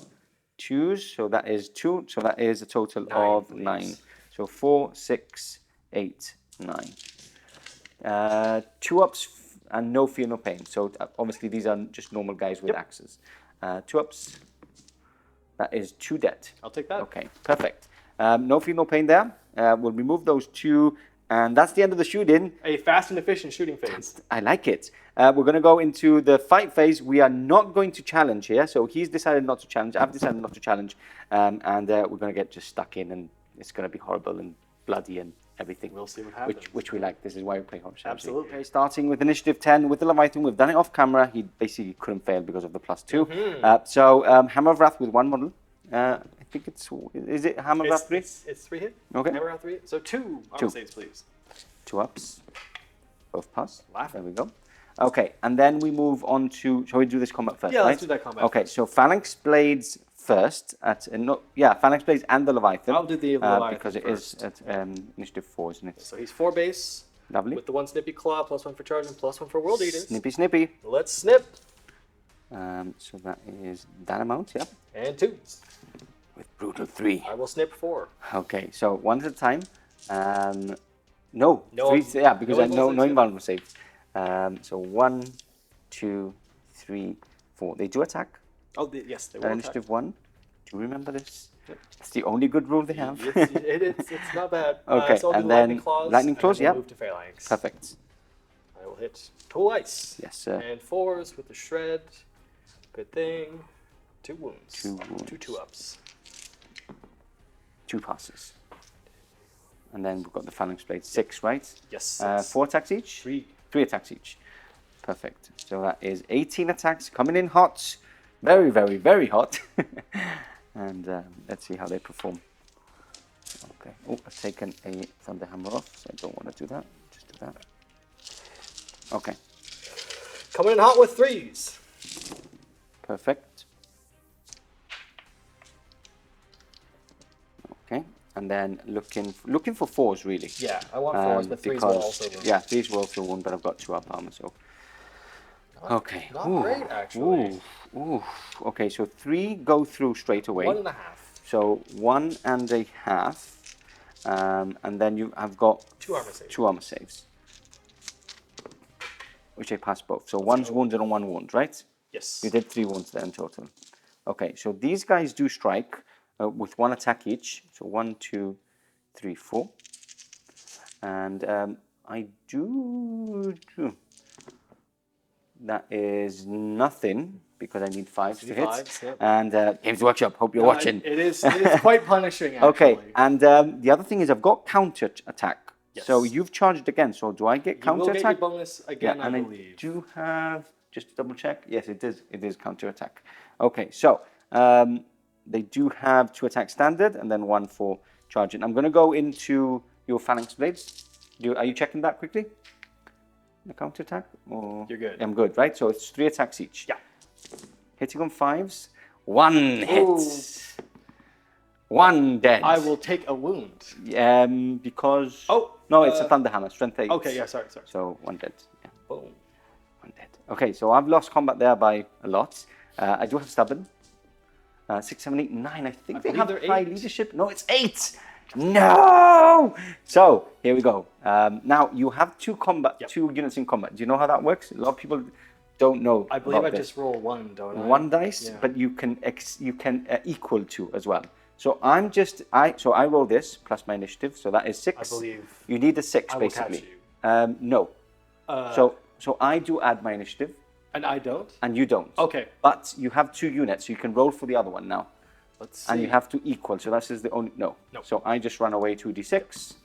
choose. So that is 2. So that is a total 9, of please. 9. So 4, 6, 8, 9. 2 ups and no fear, no pain. So obviously these are just normal guys with axes. 2 ups. That is 2 dead. I'll take that. Okay, perfect. No fear, no pain there. We'll remove those 2. And that's the end of the shooting. A fast and efficient shooting phase. I like it. We're going to go into the fight phase. We are not going to challenge here. So he's decided not to challenge. I've decided not to challenge. And we're going to get just stuck in. And it's going to be horrible and bloody and everything. We'll see what happens. Which we like. This is why we play Horus Heresy. Absolutely. Okay, starting with initiative 10 with the Leviathan. We've done it off camera. He basically couldn't fail because of the +2. Hammer of Wrath with 1 model. I think it's... Is it Hammer of Wrath 3? It's 3 hit. Okay. Hammer out 3 hit. So 2 armor saves, please. 2 ups. Both pass. Laugh. There we go. Okay, and then we move on to... Shall we do this combat first, Yeah, right? let's do that combat Okay, so Phalanx Blades first. Phalanx Blades and the Leviathan. I'll do the Leviathan because it first. is at initiative 4, isn't it? So he's 4 base. Lovely. With the 1 Snippy Claw, +1 for charge, and +1 for World Eaters. Snippy, snippy. Let's snip. So that is that amount, yeah. And 2s. With Brutal 3. I will snip 4. Okay, so 1 at a time. No, No, 3, yeah, because no I know invulnerable saves, invulnerable saves. So 1, 2, 3, 4. They do attack. Oh, yes, they will attack. Initiative 1. Do you remember this? It's the only good rule they have. It's not bad. Okay, so I'll and do then Lightning Claws. Lightning Claws, and then yeah. we'll move to Phalanx. Perfect. I will hit twice. Yes, sir. And 4s with the Shred. Good thing. 2 wounds. 2 wounds. 2 ups. 2 passes. And then we've got the Phalanx Blade 6, right? Yes. 4 attacks each? 3. 3 attacks each. Perfect. So that is 18 attacks coming in hot. Very, very, very hot. And let's see how they perform. Okay. Oh, I've taken a Thunder Hammer off, so I don't want to do that. Just do that. Okay. Coming in hot with 3s. Perfect. Okay. And then looking for 4s, really. Yeah, I want 4s, but 3s will also wound. Yeah, 3s will also wound, but I've got 2 up armor, so... Okay. Not great, actually. Ooh. Okay, so 3 go through straight away. 1.5. So 1.5. And then I've got 2 armor saves. 2 armor saves. Which I pass both. So 1's wounded and 1 wound, right? Yes. You did 3 wounds there in total. Okay, so these guys do strike with 1 attack each. So 1, 2, 3, 4. And I do... That is nothing because I need 5 to hit. 5s, yep. And Games Workshop, hope you're watching. It is quite punishing, actually. Okay, and the other thing is I've got counter attack. Yes. So you've charged again. So do I get counter You will get attack? your bonus again, and I believe. I do have, just to double check. Yes, it is. It is counter attack. Okay, so they do have 2 attack standard and then 1 for charging. I'm going to go into your Phalanx Blades. Are you checking that quickly? The counter attack? Or... You're good. I'm good, right? So it's 3 attacks each. Yeah. Hitting on 5s. 1 hit. 1 dead. I will take a wound. Because... Oh! No, it's a Thunder Hammer, strength 8. Okay, yeah, sorry. So 1 dead. Yeah. Boom. 1 dead. Okay, so I've lost combat there by a lot. I do have Stubborn. 6, 7, 8, 9. I think they have they're high 8. leadership. No, it's 8. No! So, here we go. Now, you have 2 units in combat. Do you know how that works? A lot of people don't know. I believe about I this. just roll 1, don't I? 1 dice, Yeah. but you can equal 2 as well. So I roll this plus my initiative, so that is 6. I believe you need a 6 I will basically. catch you. No. So I do add my initiative. And I don't? And you don't. Okay. But you have 2 units, so you can roll for the other one now. Let's see. And you have to equal, so this is the only... No. So I just run away 2d6,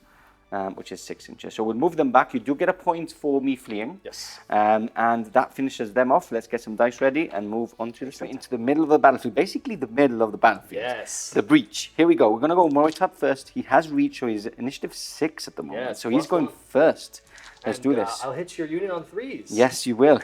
which is 6 inches. So we'll move them back. You do get a point for me fleeing. Yes. And that finishes them off. Let's get some dice ready and move on to into the middle of the battlefield. Basically the middle of the battlefield. Yes. The breach. Here we go. We're going to go Moritap first. He has reach, so he's initiative 6 at the moment. Yes, so he's going +1. first. Let's do this. I'll hit your unit on 3s. Yes, you will.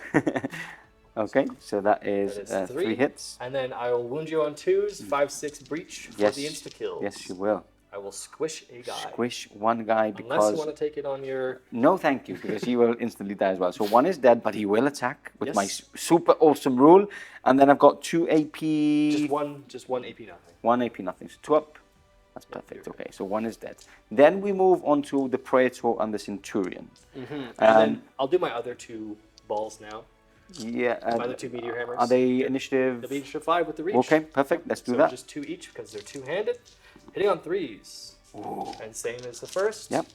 Okay, so that is, That is 3 hits. And then I will wound you on 2s, 5/6 breach for Yes. the insta kills. Yes, you will. I will squish a guy. Squish one guy Unless because... you want to take it on your... No, thank you, because he will instantly die as well. So one is dead, but he will attack with my Yes. super awesome rule. And then I've got 2 AP... Just one AP nothing. 1 AP nothing, so 2 up. That's perfect, okay. So one is dead. Then we move on to the Praetor and the Centurion. And then I'll do my other 2 balls now. Yeah. My other 2 meteor hammers. Are they initiative? They'll be initiative 5 with the reach. Okay, perfect. Let's do So that. just 2 each because they're 2-handed. Hitting on 3s. And same as the first. Yep.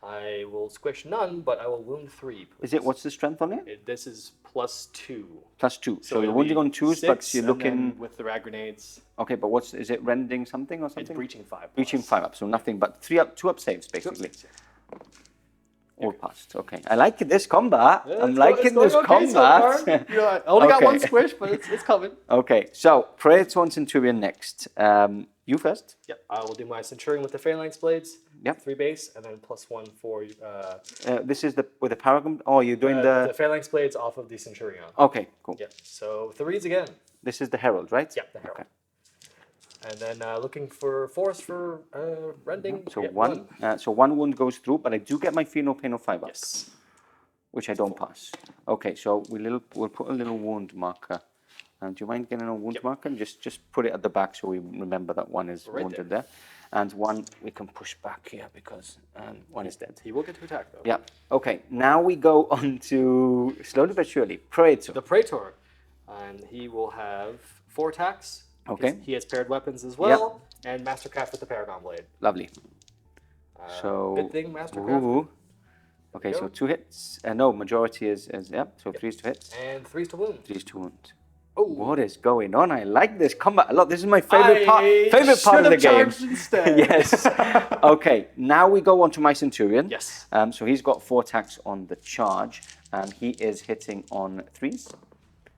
I will squish none, but I will wound 3. Please. Is it, what's the strength on it? This is +2. +2. So you're it'll wounding be on 2s, 6, but you're and then looking... with the rag grenades. Okay, but what's, is it rending something or something? It's breaching 5. Breaching 5 up, so nothing but 2 up saves, basically. All passed. Okay, I like this combat. I'm liking this combat. I only got Okay. 1 squish, but it's coming. Okay, so Praetor and Centurion next. You first. Yep, I will do my Centurion with the Phalanx Blades. Yep. 3 base, and then +1 for This is the with the Paragon. Oh, you're doing the Phalanx Blades off of the Centurion. Okay, cool. Yep, so 3s again. This is the Herald, right? Yep, the Herald. Okay. And then looking for force for rending. So Yep, one. So one wound goes through, but I do get my Fear No Pain of 5 up. Yes. Which I don't pass. Okay, so we'll put a little wound marker. Do you mind getting a wound marker? Just put it at the back so we remember that one is Right wounded there. And one we can push back here because one is dead. He will get to attack though. Yeah. Okay. Now we go on to slowly but surely Praetor. The Praetor, and he will have 4 attacks. Okay. He has paired weapons as well, and Mastercraft with the Paragon Blade. Lovely. So good thing Mastercraft. Ooh. Okay, so 2 hits. No, majority is so 3s to hit. And 3s to wound. 3s to wound. Oh. What is going on? I like this combat a lot. This is my favorite part of the game. Charged instead. Yes. Okay, now we go on to my Centurion. Yes. So he's got 4 attacks on the charge. He is hitting on 3s.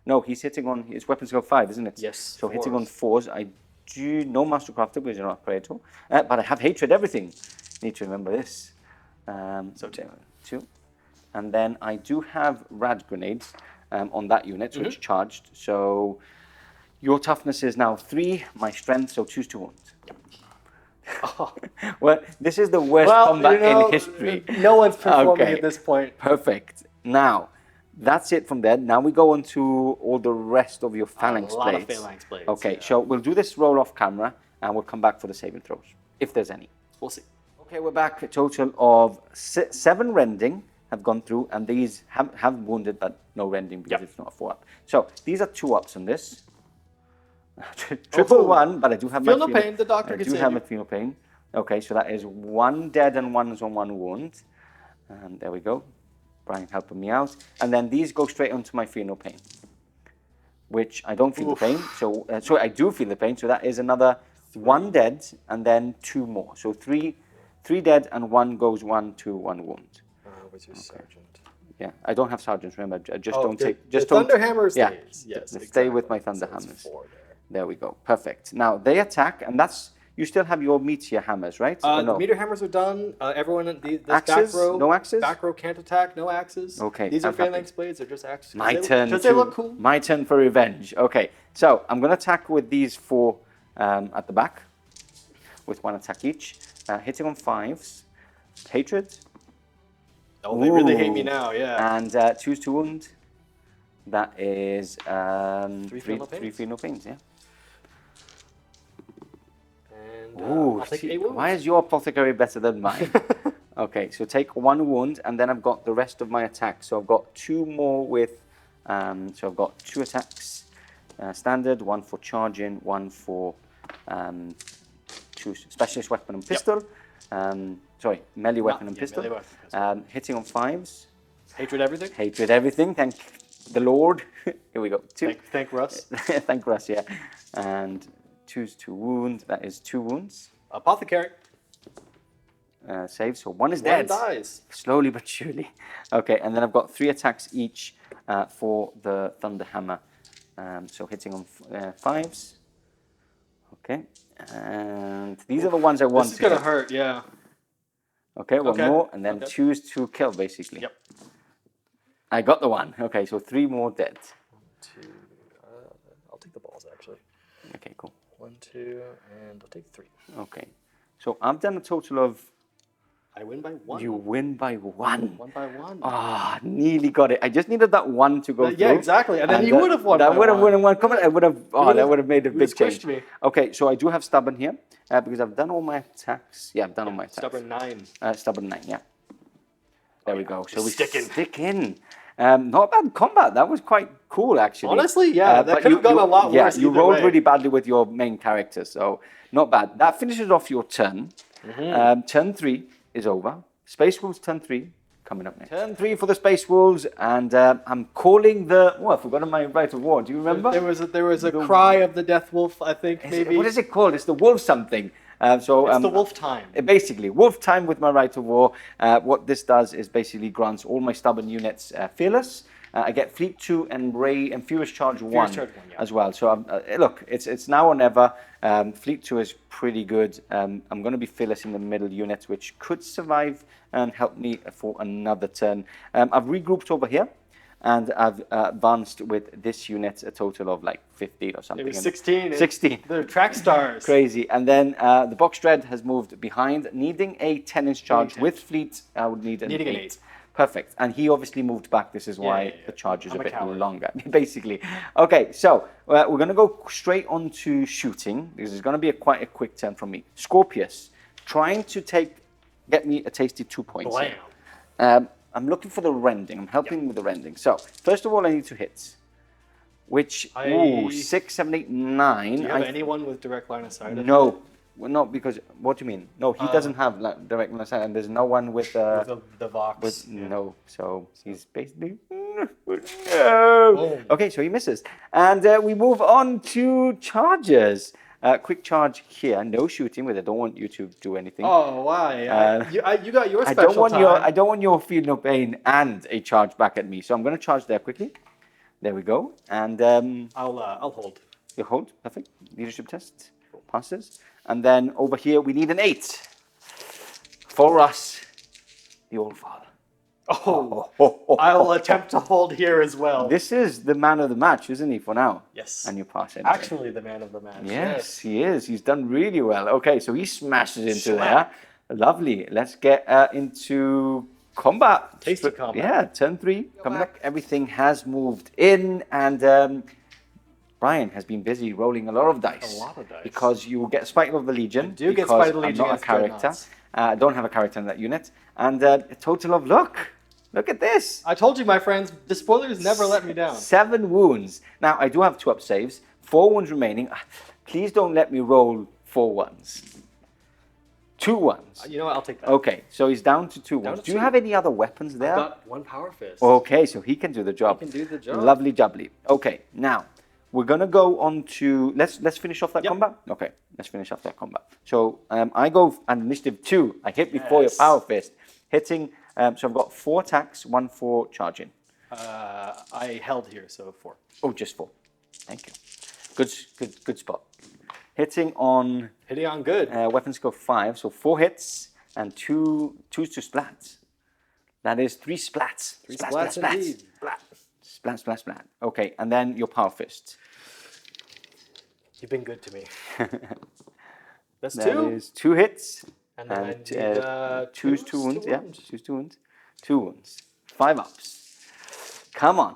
No, he's hitting on his weapons go 5, isn't it? Yes. So hitting on 4s. I do no Mastercrafter because you're not Praetor. But I have hatred everything. Need to remember this. So 2. And then I do have rad grenades on that unit, which charged. So your toughness is now 3, my strength, so 2s to wound. Well, this is the worst combat in history. No one's performing at this point. Perfect. Now, that's it from there. Now we go on to all the rest of your phalanx A lot blades. of phalanx blades. Okay, so we'll do this roll off camera and we'll come back for the saving throws, if there's any. We'll see. Okay, we're back. A total of 7 rending have gone through, and these have wounded, but no rending because it's not a 4-up. So these are 2-ups on this. Triple 1, but I do have Feel my no pain. The doctor I can do save have you. my feel no pain. Okay, so that is 1 dead and 1 is on 1 wound. And there we go. Brian helping me out. And then these go straight onto my feel no pain, which I don't feel the pain. So sorry, I do feel the pain. So that is another 1 dead and then 2 more. So 3 dead and 1 goes 1 to 1 wound. Where's your sergeant? Yeah, I don't have sergeants. Remember, I just Oh, don't the- take. Just the don't. Thunderhammer Yeah, stays. Yes, stay exactly. with my thunder So it's hammers. 4 there. There we go. Perfect. Now they attack, and that's you still have your meteor hammers, right? Or no? The meteor hammers are done. Everyone in this Axes? back row. No axes? Back row can't attack. No axes. Okay, These are I'm happy. phalanx blades. They're just axes. My turn. Because they look cool. My turn for revenge. Okay, so I'm gonna attack with these 4 at the back, with 1 attack each, hitting on 5s, hatred. Oh, they really hate me Ooh. now. Yeah. And 2s to wound. That is 3 feel no 3 pains. feel no pains. Yeah. And Ooh, I'll take see, 8 wounds. why is your apothecary better than mine? Okay, so take 1 wound, and then I've got the rest of my attacks. So I've got 2 more with, so I've got 2 attacks, standard, 1 for charging, 1 for 2 specialist weapon and pistol. Sorry, melee weapon and pistol. melee weapon. Hitting on 5s. Hatred everything. Hatred everything, thank the Lord. Here we go, 2. Thank Russ. Thank Russ, yeah. And 2s to wound, that is 2 wounds. Apothecary. Save, so 1 is One dead. dies. Slowly but surely. Okay, and then I've got 3 attacks each for the Thunder Hammer. So hitting on 5s. Okay, and these are the ones I want This is to gonna hit. hurt. Yeah. Okay, one Okay. more, and then Okay. choose to kill, basically. Yep. I got the one. Okay, so 3 more dead. 2. I'll take the balls actually. Okay, cool. 1, 2, and I'll take 3. Okay, so I've done a total of. I win by 1. You win by 1. 1 by 1. Ah, nearly got it. I just needed that 1 to go through. Yeah, exactly. And then you would have won. That by would have 1. won. Come on, I would have. Oh, that would have made a you big squished change. me. Okay, so I do have stubborn here because I've done all my attacks. Yeah, I've done all my attacks. Stubborn 9. Stubborn 9. Yeah. There we go. So we stick in. stick in. Not bad combat. That was quite cool, actually. Honestly, yeah, that but could have gone a lot yeah, worse you either rolled way. really badly with your main character, so not bad. That finishes off your turn. Turn 3 is over. Space Wolves turn 3 coming up next. Turn 3 for the Space Wolves, and I'm calling the. Oh, I forgot my Rite of War. Do you remember? There was a cry of the Death Wolf, I think, maybe. What is it called? It's the Wolf something. It's the Wolf Time. Basically, Wolf Time with my Rite of War. What this does is basically grants all my stubborn units Fearless. I get Fleet 2 and Ray and Furious Charge 1 yeah. as well. So look, it's now or never. Fleet 2 is pretty good. I'm going to be Fearless in the middle units, which could survive and help me for another turn. I've regrouped over here, and I've advanced with this unit a total of like 15 or something. It was 16. 16. They're track stars. Crazy. And then the Box Dread has moved behind, needing a 10-inch charge. With Fleet, I would need an 8. Perfect. And he obviously moved back. This is why the charge is a bit longer, basically. Okay, so we're going to go straight on to shooting. This is going to be quite a quick turn from me. Scorpius, trying to get me a tasty 2 points. Blam. I'm looking for the rending. I'm helping with the rending. So, first of all, I need 2 hits. Which, 6, 7, 8, 9. Do you have anyone with direct line of sight? No. Well, no, because, what do you mean? No, he doesn't have direct line of sight, and there's no one with the Vox. No, so he's basically, no. Okay, so he misses. And we move on to charges. Quick charge here, no shooting, but I don't want you to do anything. Oh, why? You got your special I don't want your feeling of pain and a charge back at me. So I'm going to charge there quickly. There we go. And I'll hold. You hold, perfect. Leadership test passes. And then over here we need an 8 for us, the All Father. I'll attempt to hold here as well. This is the man of the match, isn't he, for now? Yes. And you pass it. Actually, the man of the match. Yes, he is. He's done really well. Okay, so he smashes into there. Lovely. Let's get into combat. Tasty combat. Yeah, turn 3. Coming up. Everything has moved in, and Brian has been busy rolling a lot of dice. Because you get Spiteful of the Legion. I do get Spiteful of the Legion. I'm not a character. I don't have a character in that unit. And a total of, look at this. I told you, my friends, the spoilers never let me down. 7 wounds. Now, I do have 2 up saves, 4 wounds remaining. Please don't let me roll 4 ones. 2 ones. You know what? I'll take that. Okay, so he's down to 2 wounds. Do you have any other weapons there? I've got 1 Power Fist. Okay, so he can do the job. He can do the job. Lovely jubbly. Okay, now, we're going to go on to... Let's finish off that combat? Okay, let's finish off that combat. So, I go on initiative 2. I hit before your Power Fist. Hitting... so I've got 4 attacks, 1 for charging. I held here, so 4. Oh, just 4. Thank you. Good spot. Hitting on good. Weapon skill 5, so 4 hits and 2 to splats. That is 3 splats. 3 splats indeed. Splat. Okay, and then your Power Fist. You've been good to me. That's 2. That is 2 hits. And then I need, choose 2 wounds. Yeah, choose 2 wounds. 2 wounds. 5 ups. Come on.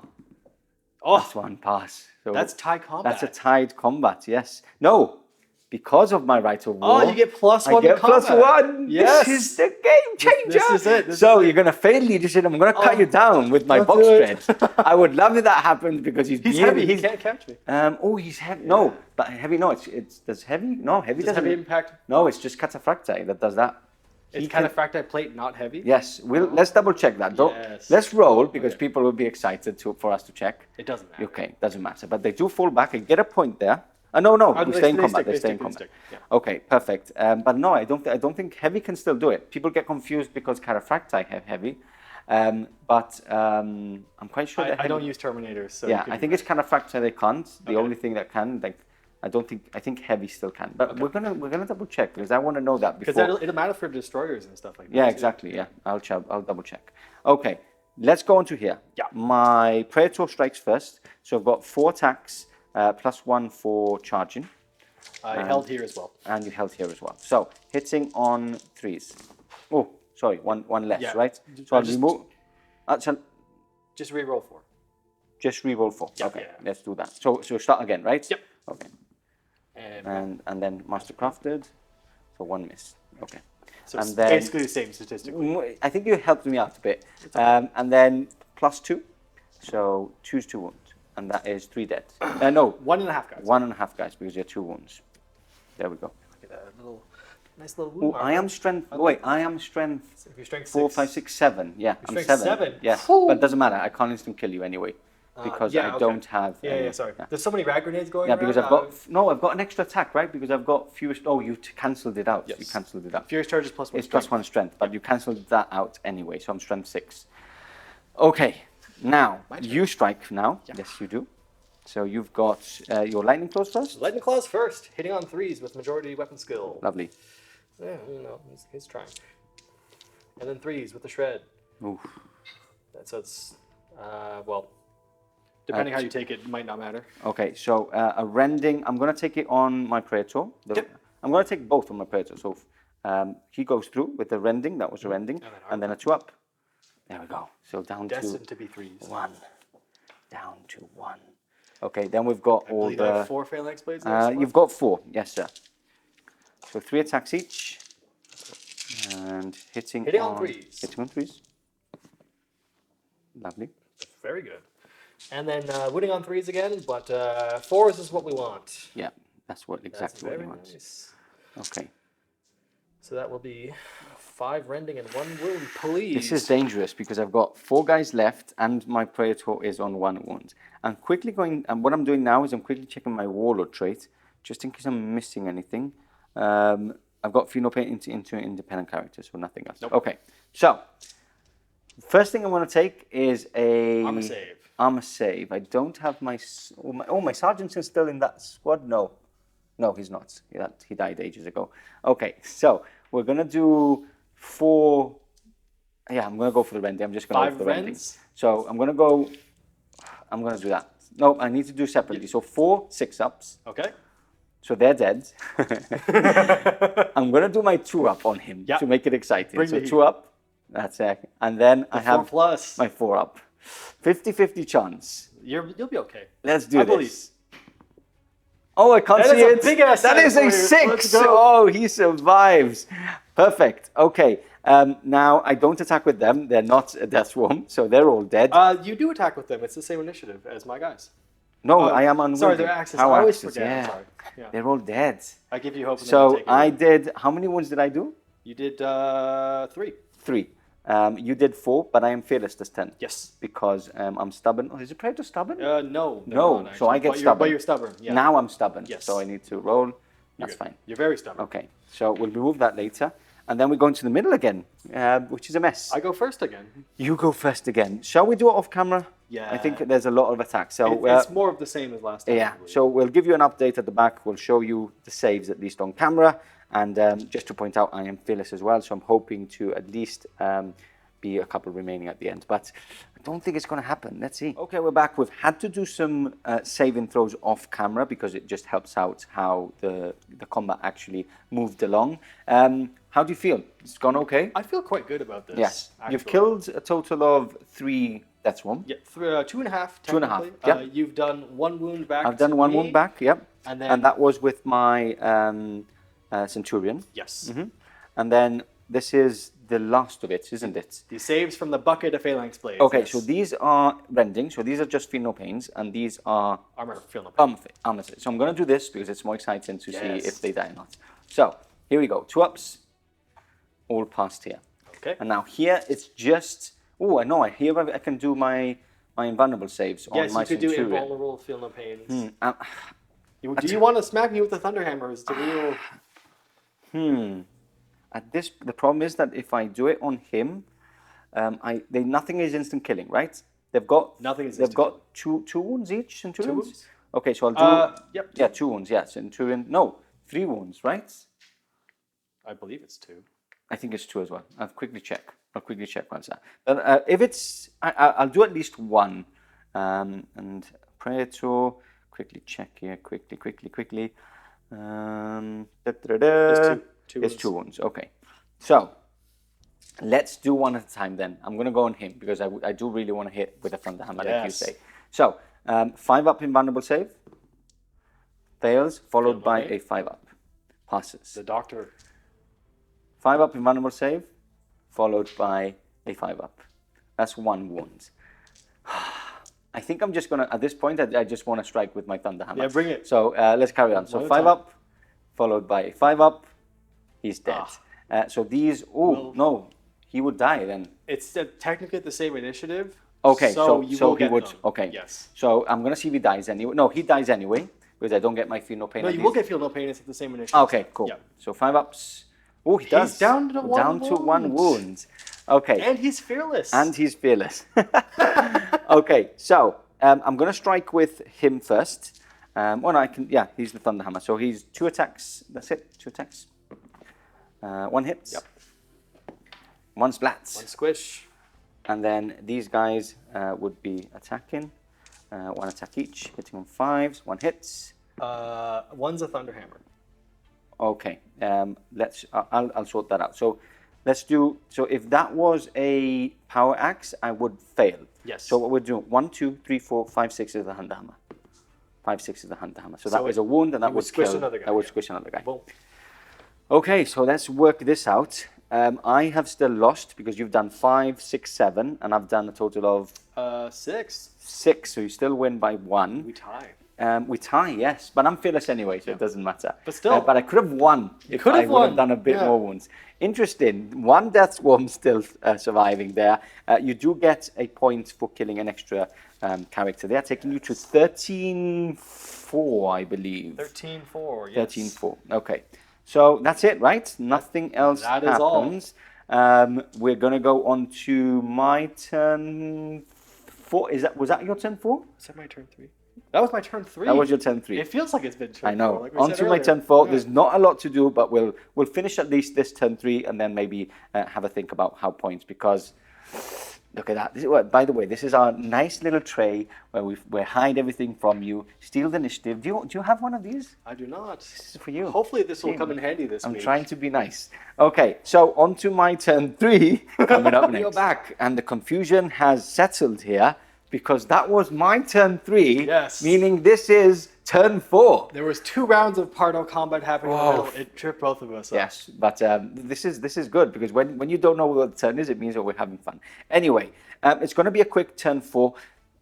That's 1 pass. So that's tied combat. That's a tied combat, yes. No, because of my Rite of War. Oh, you get +1 I get combat. +1. Yes. This is the game changer. This is it. So you're going to fail leadership. I'm going to cut you down with my Box Dread. I would love if that happened because he's heavy. He can't catch me. He's heavy. No, but heavy, no. Does heavy? No, heavy doesn't. Heavy impact? No, it's just Cataphracti that does that. It's Cataphracti plate, not heavy? Yes, let's double check that. Let's roll because people will be excited for us to check. It doesn't matter. Okay, doesn't matter. But they do fall back. I get a point there. No, we stay in combat. They stay in combat. Yeah. Okay, perfect. But no, I don't think heavy can still do it. People get confused because Cataphracti have heavy. But I'm quite sure that I don't use Terminators. So yeah, I think it's Cataphracti they can't. The only thing that can, like I think heavy still can, but we're gonna double check because I want to know that before. Because it'll matter for destroyers and stuff like that. Yeah, too. exactly. Yeah, I'll double check. Okay, let's go into here. Yeah. My Praetor strikes first, so I've got 4 attacks, +1 for charging. I held here as well. And you held here as well. So hitting on 3s. Oh, sorry, one less, Yeah. right? So I'll remove. Just re-roll 4. Just re-roll 4. Yeah, Okay, yeah. let's do that. So start again, right? Yep. Okay. And then Mastercrafted. So 1 miss. Okay. So and it's then basically the same statistically. I think you helped me out a bit. And then +2. So choose 2 wounds. And that is 3 dead. No. 1.5 guys. 1.5 guys because you have 2 wounds. There we go. Look at that nice little wound. I am strength. Wait, I am strength. If you're strength 4, 6. 5, 6, 7. Yeah, I'm strength 7. 7? Yeah, Whew. but it doesn't matter. I can't instant kill you anyway because yeah, I okay. don't have. Yeah, sorry. There's so many rag grenades going Yeah, around. because I've got I've got an extra attack, right? Because I've got fewest. Oh, you cancelled it out. Yes. You cancelled it out. Furious Charge is +1. It's +1 strength, but you cancelled that out anyway. So I'm strength 6. Okay, now you strike now. Yeah. Yes, you do. So you've got your lightning claws first. Lightning Claws first, hitting on 3s with majority weapon skill. Lovely. Yeah, he's trying. And then 3s with the shred. Oof. So it's, depending how you take it, might not matter. Okay, so a rending. I'm going to take it on my Praetor. I'm going to take both on my Praetor. So he goes through with the rending. That was a rending. And then a 2-up. There we go. So down Destined to be 3s. 1. Down to 1. Okay, then we've got all I the... have 4 Phalanx Blades. you've got 4. Yes, sir. So 3 attacks each. And hitting on 3s. Hitting on 3s. Lovely. Very good. And then winning on 3s again, but 4s is what we want. Yeah, that's exactly what you want. Nice. Okay. So that will be 5 rending and 1 wound, please. This is dangerous because I've got 4 guys left and my Praetor is on 1 wound. I'm quickly going, and what I'm doing now is I'm quickly checking my Warlord trait, just in case I'm missing anything. I've got Feel No Pain into independent characters, so nothing else. Nope. Okay, so first thing I want to take is a Armor save. Armor save. I don't have my Sergeant's is still in that squad. No, he's not. He died ages ago. Okay, so we're gonna do 4. Yeah, I'm gonna go for the rending. I'm just gonna go for the rending. So I'm gonna do that. No, I need to do separately. So 4 6-ups. Okay. So they're dead. I'm gonna do my 2-up on him to make it exciting. Bring so the heat. 2-up. That's it. And then I have 4+. my 4-up. 50-50 chance. You'll be okay. Let's do I this. believe. Oh, I can't That see is a it. big-ass That is a size for you. Let's 6. go. Oh, he survives. Perfect. Okay. Now I don't attack with them. They're not a Deathsworn, so they're all dead. You do attack with them. It's the same initiative as my guys. No, I am unwilling. Sorry, they're axes. I How always axes, forget. yeah. I'm sorry. Yeah. They're all dead. I give you hope. So I did. How many wounds did I do? You did 3. 3. You did 4, but I am fearless this 10. Yes. Because I'm stubborn. Oh, is it Praetor stubborn? No. No. So I get stubborn. But you're stubborn. Yeah. Now I'm stubborn. Yes. So I need to roll. That's fine. You're very stubborn. Okay. So we'll remove that later. And then we go into the middle again, which is a mess. I go first again. You go first again. Shall we do it off camera? Yeah. I think there's a lot of attacks. So it's more of the same as last time. yeah. So we'll give you an update at the back. We'll show you the saves at least on camera. And just to point out, I am fearless as well. So I'm hoping to at least be a couple remaining at the end. But I don't think it's going to happen. Let's see. Okay, we're back. We've had to do some saving throws off camera because it just helps out how the combat actually moved along. How do you feel? It's gone okay? I feel quite good about this. Yes. Actually. You've killed a total of 3 Deathsworn. Yeah, 2.5. 2.5, yeah. You've done 1 wound back. I've done 1 wound back, yep. And that was with my Centurion. Yes. Mm-hmm. And then this is the last of it, isn't it? The saves from the bucket of Phalanx Blades. Okay, yes. so these are rending. So these are just feel no pains, and these are Armor, feel no pain. armor. So I'm going to do this because it's more exciting to see Yes. if they die or not. So here we go. 2-ups, all passed here. Okay. And now here it's just. Oh, I know. Here I can do my invulnerable saves on Yes, my you could Centurion. do invulnerable, feel no pains. Hmm. Do you want to smack me with the Thunderhammers to real? The problem is that if I do it on him, nothing is instant killing, right? They've got Nothing is They've instant got two wounds each. Centurions. Okay, so I'll do... Yep. Yeah, 2 wounds, yeah. Centurion... No, 3 wounds, right? I believe it's 2. I think it's 2 as well. I'll quickly check. Once that. But if it's... I'll do at least 1. And Praetor... Quickly check here. Quickly. It's 2 wounds. Okay. So, let's do one at a time then. I'm going to go on him because I do really want to hit with a Thunder Hammer, like you say. So, 5 up invulnerable save. Fails, followed by a 5 up. Passes. The doctor. 5 up invulnerable save, followed by a 5 up. That's 1 wound. I think I'm just going to, at this point, I just want to strike with my Thunder Hammer. Yeah, bring it. So let's carry on. So 5 up, followed by a 5 up. He's dead. So these, no, he would die then. It's technically the same initiative. Okay, so he would, them. okay. Yes. So I'm going to see if he dies anyway. No, he dies anyway, because I don't get my feel no pain. No, you will get feel no pain, it's the same initiative. Okay, cool. Yep. So 5 ups. Oh, he does. He's down to one wound. Okay. And he's fearless. Okay, so I'm going to strike with him first. He's the Thunder Hammer. So he's 2 attacks. That's it, 2 attacks. 1 hits. Yep. 1 splats. 1 squish. And then these guys would be attacking. 1 attack each, hitting on 5s. 1 hits. 1's a Thunder Hammer. Okay, I'll sort that out. So let's do, so if that was a power axe, I would fail. Yes. So what we're doing, 1, 2, 3, 4, 5, 6 is the Thunder Hammer. 5, 6 is the Hunter Hammer. So that was a wound, and that would squish kill. Another guy, that would squish another guy. Boom. Okay, so let's work this out. I have still lost because you've done 5, 6, 7, and I've done a total of 6. 6. So you still win by 1. We tie. We tie, yes, but I'm fearless anyway, so it doesn't matter. But still, but I could have won if I would have done a bit more wounds. Interesting. 1 Deathsworn still surviving there. You do get a point for killing an extra character there, taking you to 13-4, I believe. 13-4, yes. 13-4. Okay, so that's it, right? Nothing else happens. We're gonna go on to my turn 4. Was that your turn 4? Is that my turn 3? That was my turn 3. That was your turn 3. It feels like it's been turn 4. I know. Like on to my turn 4. Yeah. There's not a lot to do, but we'll finish at least this turn 3 and then maybe have a think about how points, because look at that. By the way, this is our nice little tray where we hide everything from you. Steal the initiative. Do you have one of these? I do not. This is for you. Hopefully this will come in handy this week. I'm trying to be nice. Okay, so on to my turn 3 coming up next. You're back, and the confusion has settled here, because that was my turn 3, yes. Meaning this is turn 4. There was 2 rounds of Pardo combat happening in the middle. It tripped both of us up. Yes, but this is good, because when you don't know what the turn is, it means that we're having fun. Anyway, it's going to be a quick turn 4.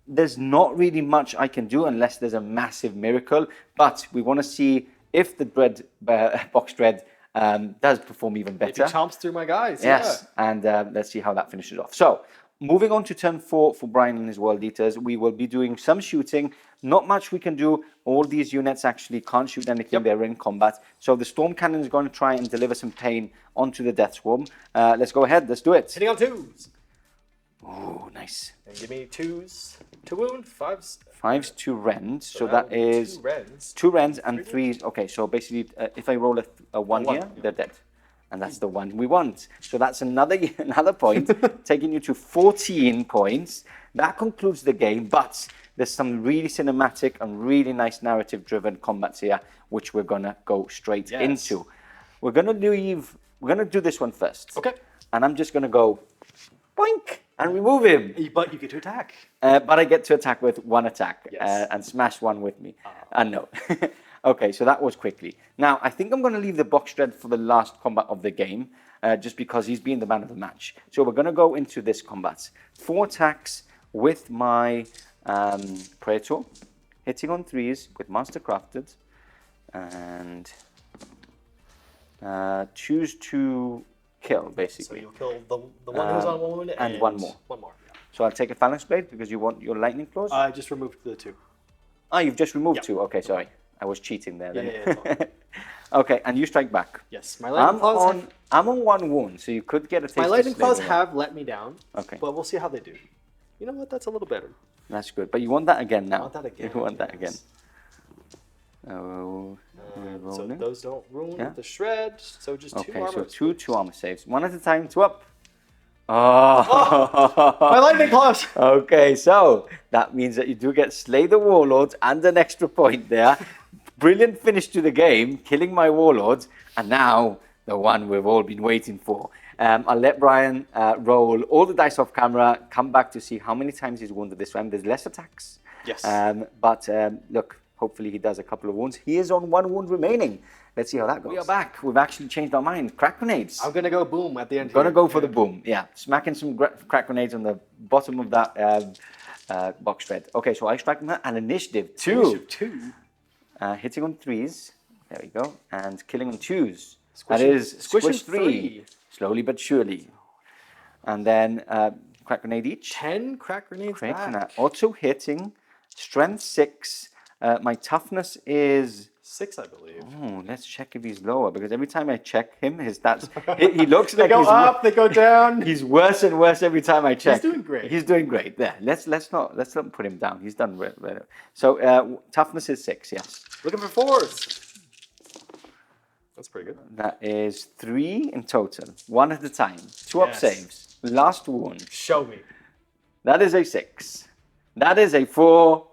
There's not really much I can do unless there's a massive miracle, but we want to see if the box dread does perform even better. If he chomps through my guys, yes, yeah. And let's see how that finishes off. So, moving on to turn 4 for Brian and his World Eaters, we will be doing some shooting. Not much we can do. All these units actually can't shoot anything. They're in combat. So the Storm Cannon is going to try and deliver some pain onto the Death Swarm. Let's go ahead. Let's do it. Hitting on 2s. Oh, nice. And give me 2s to wound, 5s. 5s to rend. So that is 2 rends and 3s. Okay, so basically, if I roll a 1 here, they're dead. And that's the one we want. So that's another point, taking you to 14 points. That concludes the game, but there's some really cinematic and really nice narrative-driven combats here, which we're going to go straight into. We're going to do this one first. Okay. And I'm just going to go boink and remove him. But you get to attack. But I get to attack with 1 attack and smash 1 with me. No. Okay, so that was quickly. Now, I think I'm going to leave the box dread for the last combat of the game, just because he's been the man of the match. So we're going to go into this combat. 4 attacks with my Praetor, hitting on 3s with Mastercrafted, and choose to kill, basically. So you'll kill the one who's on 1 wound and 1 more. 1 more. Yeah. So I'll take a Phalanx Blade because you want your Lightning Claws? I just removed the 2. Oh, you've just removed 2. Okay, sorry. I was cheating there then. Yeah. Okay, and you strike back. Yes, my Lightning Claws I'm on 1 wound, so you could get a taste. My Lightning Claws have let me down. Okay. But we'll see how they do. You know what? That's a little better. That's good. But you want that again now. I want that again. You want that again. Oh, So rolling. those don't ruin Yeah. the shred. So just two Okay, armor. so two armor saves. One at a time, two up. Oh! My lightning claws. Okay, so that means that you do get Slay the Warlords and an extra point there. Brilliant finish to the game, killing my Warlords, and now the one we've all been waiting for. I'll let Brian roll all the dice off camera, come back to see how many times he's wounded this round. There's less attacks. Yes. But look, hopefully he does a couple of wounds. He is on 1 wound remaining. Let's see how that goes. We are back. We've actually changed our mind. Crack grenades. I'm gonna go boom at the end. Gonna go for the boom. Yeah, smacking some crack grenades on the bottom of that box shred. Okay, so I strike an initiative 2. Initiative 2. Hitting on 3s. There we go. And killing on 2s. Squishing- that is squishing squish 3. Slowly but surely. And then crack grenade each. 10 crack grenades Great. back. And also hitting. Strength 6. My toughness is... 6, I believe. Oh, let's check if he's lower, because every time I check him, his stats, he looks They like go he's up, they go down. he's worse and worse every time I check. doing great. He's doing great. There, let's not put him down. He's done well. So toughness is 6. Yes, Looking for 4s. That's pretty good. that is 3 in total. 1 at a time. 2 up Yes. saves. Last one. Show me. That is a 6. That is a 4.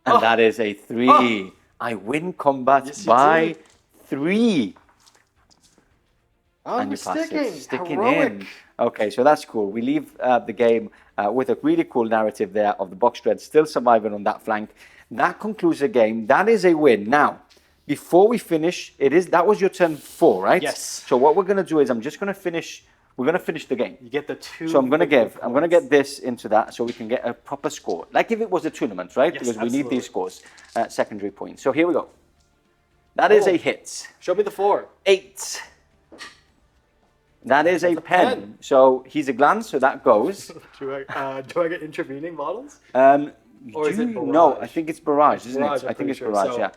And that is a 3. I win combat Yes, you by do. 3. I'm And you pass it. Sticking Heroic. in. Okay, so that's cool. We leave the game with a really cool narrative there of the box dread still surviving on that flank. That concludes the game. That is a win. Now, before we finish, that was your turn 4, right? Yes. So what we're going to do is I'm just going to finish. We're going to finish the game. You get the 2. So I'm going to victory get points. this into that so we can get a proper score. Like if it was a tournament, right? Yes, Because we need these absolutely. scores, secondary points. So here we go. That is Oh. a hit. Show me the 4. 8. That is a pen. So he's a glance, so that goes. Do I get intervening models? Or is it No, barrage? I think it's barrage, isn't barrage, it? I'm I think pretty it's sure. barrage, So-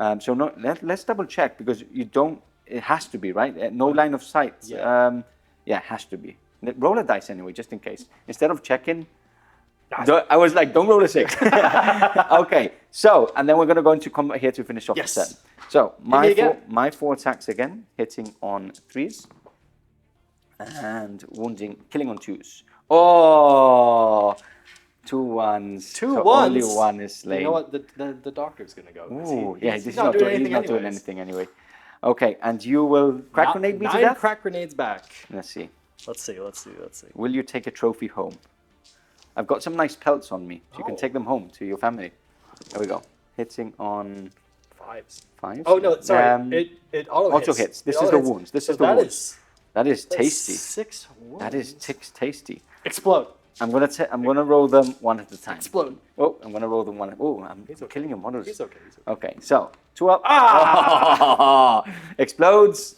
yeah. So no, let's double check because you don't. It has to be right. No line of sight. Yeah. Yeah, it has to be. Roll a dice anyway, just in case. Instead of checking. Ah. I was like, don't roll a 6. Okay, so and then we're gonna go into combat here to finish off Yes. the turn. So me again. my 4 attacks again, hitting on 3s. And wounding, killing on 2s. Oh, 2 1s. Two so ones? Only 1 is slain. You know what? The doctor's gonna go. 'cause Ooh, he's he's not doing anything he's not doing anyways. anything anyway. Okay, and you will crack grenade me to 9 death? crack grenades back. Let's see. Let's see. Will you take a trophy home? I've got some nice pelts on me. So you can take them home to your family. There we go. Hitting on 5s. 5. Oh no, sorry. It auto hits. This is the wounds. This is the wounds. That is that's tasty. 6 wounds. That is tasty. Explode. I'm gonna roll them one at a time. Explode. Oh, I'm gonna roll them one. Oh, I'm killing your models. He's okay. He's okay. Okay, so 2 up. Ah! Explodes.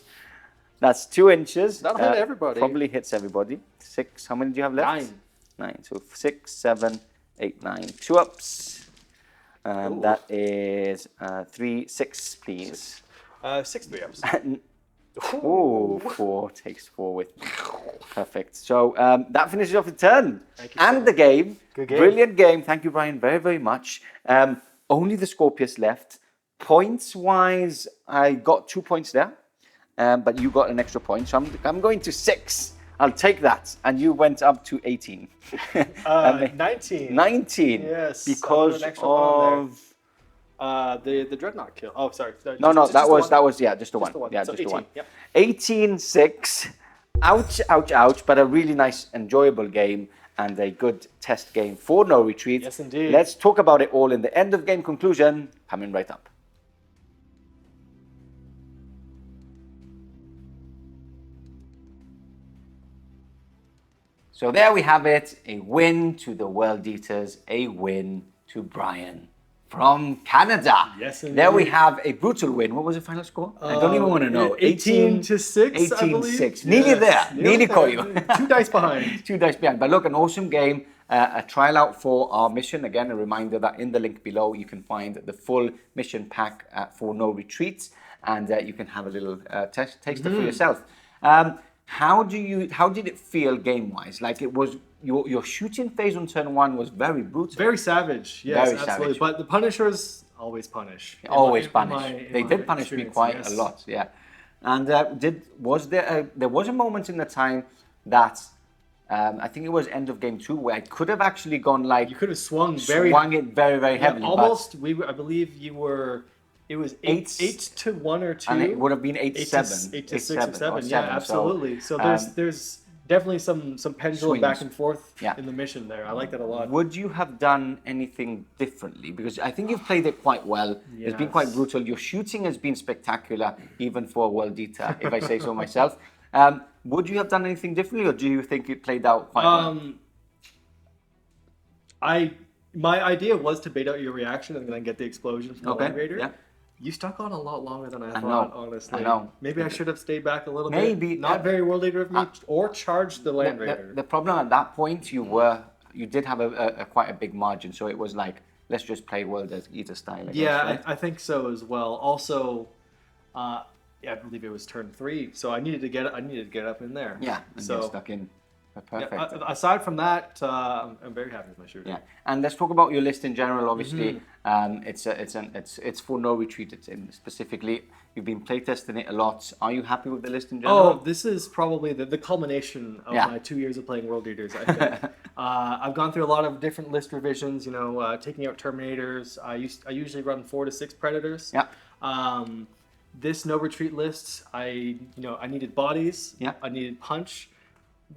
That's 2 inches. That'll hit everybody. Probably hits everybody. 6. How many do you have left? 9. So 6, 7, 8, 9. 2 ups. And that is 3, 6, please. 6 3-ups. Ooh, 4 takes 4 with me. Perfect. So that finishes off the turn Thank you, and sir. the game. Good game. Brilliant game. Thank you, Brian, very, very much. Only the Scorpius left. Points wise, I got 2 points there, but you got an extra point. So I'm going to 6. I'll take that. And you went up to 18. 19. 19. Yes, I Because put an extra one of. The Dreadnought kill. Oh, sorry. No, Just that the was one. that was yeah, just the Just one. the one. Yeah, So just the 18, one. yep. 18-6. Ouch, ouch, ouch! But a really nice, enjoyable game and a good test game for No Retreat. Yes, indeed. Let's talk about it all in the end of game conclusion. Coming right up. So there we have it, a win to the World Eaters, a win to Brian from Canada. Yes, There we indeed. have a brutal win. What was the final score? I don't even want to know. 18-6, I believe. 18-6. Nearly there. Nearly caught you. 2 dice behind. 2 dice behind. But look, an awesome game. A trial out for our mission. Again, a reminder that in the link below, you can find the full mission pack for No Retreats. And you can have a little taster for yourself. How did it feel game-wise? Like it was, your shooting phase on turn 1 was very brutal. Very savage. Yes, Very absolutely. savage. But the Punishers always punish. Always In punish. my They did punish me experience, quite yes. a lot, yeah. And there was a moment in the time that I think it was end of game 2 where I could have actually gone like You could have swung it very, very yeah, heavily. almost. I believe you were. It was eight to 1 or 2. And it would have been 8-7. 8 to 6 or 7. or Yeah, 7. absolutely. So there's definitely some pendulum Swings. back and forth Yeah. in the mission there. I like that a lot. Would you have done anything differently? Because I think you've played it quite well. It's been quite Yes. brutal. Your shooting has been spectacular, even for a world eater, if I say so myself. Would you have done anything differently, or do you think it played out quite well? My idea was to bait out your reaction and then get the explosion from the Okay, Land Raider. yeah. You stuck on a lot longer than I thought, know, honestly. I know. Maybe I should have stayed back a little Maybe. bit. Not very World Leader of me, or charged the Land Raider. The problem at that point, you did have a quite a big margin, so it was like, let's just play World Eater style. I guess, Yeah, right? I think so as well. Also, I believe it was turn 3, so I needed to get up in there. Yeah, and so get stuck in. Perfect. yeah, aside from that, I'm very happy with my shooting. Yeah, and let's talk about your list in general. Obviously, Mm-hmm. it's for no retreat. It's in specifically. You've been playtesting it a lot. Are you happy with the list in general? Oh, this is probably the culmination of Yeah. my 2 years of playing World Leaders, I think. I've gone through a lot of different list revisions, taking out Terminators. I usually run 4 to 6 Predators. Yeah. This no retreat list, I needed bodies. Yeah. I needed punch.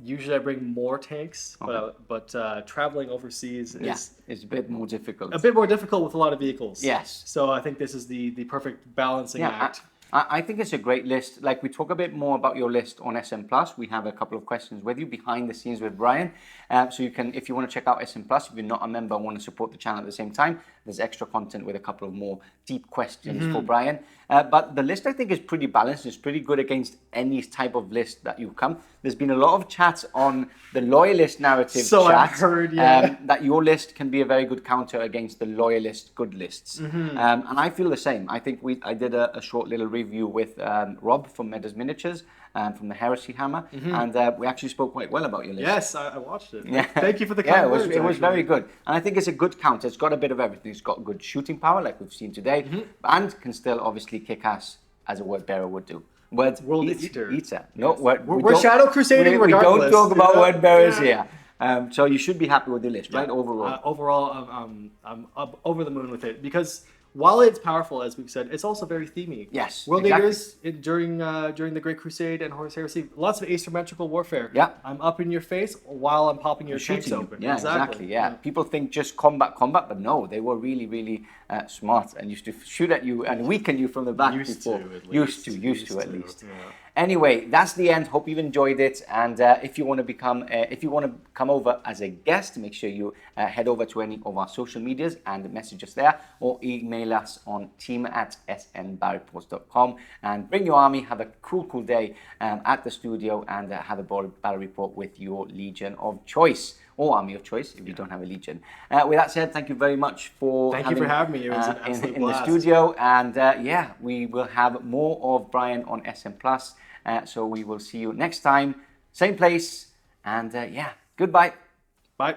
Usually I bring more tanks, but traveling overseas is it's a bit more difficult. a bit more difficult with a lot of vehicles. Yes. So I think this is the perfect balancing act. I think it's a great list. Like, we talk a bit more about your list on SM Plus. We have a couple of questions with you behind the scenes with Brian. So you can, if you want to check out SM Plus, if you're not a member and want to support the channel at the same time, there's extra content with a couple of more deep questions for Brian. But the list, I think, is pretty balanced. It's pretty good against any type of list that you come. There's been a lot of chats on the Loyalist narrative So chat, I've heard, yeah. that your list can be a very good counter against the Loyalist good lists. And I feel the same. I think I did a short little review with Rob from Meadows Miniatures, from the Heresy Hammer, and we actually spoke quite well about your list. Yes, I watched it. Yeah. Thank you for the Yeah, kind it was words, it was actually. very good, and I think it's a good counter. It's got a bit of everything. It's got good shooting power, like we've seen today, and can still obviously kick ass as a word bearer would do. World Eater. Eater. No, We're shadow crusading we don't regardless, talk you about know? word bearers Yeah. here. So you should be happy with the list, right? Overall. Overall, I'm up over the moon with it because while it's powerful, as we've said, it's also very themey. Yes, World exactly. Leaders during the Great Crusade and Horus Heresy, lots of asymmetrical warfare. Yeah. I'm up in your face while I'm popping your tanks Shooting you. open. Yeah, exactly. Yeah. People think just combat, but no, they were really, really smart and used to shoot at you and weaken you from the back before. Used to at least. Yeah. Anyway, that's the end. Hope you've enjoyed it. And if you want to come over as a guest, make sure you head over to any of our social medias and message us there, or email us on team@snbarreports.com, and bring your army. Have a cool day at the studio, and have a battle report with your legion of choice, or army of choice if you don't have a legion. With that said, thank you very much for Thank you for having me. It was an absolute in the blast. studio. And we will have more of Brian on SM Plus. So we will see you next time, same place. And goodbye. Bye.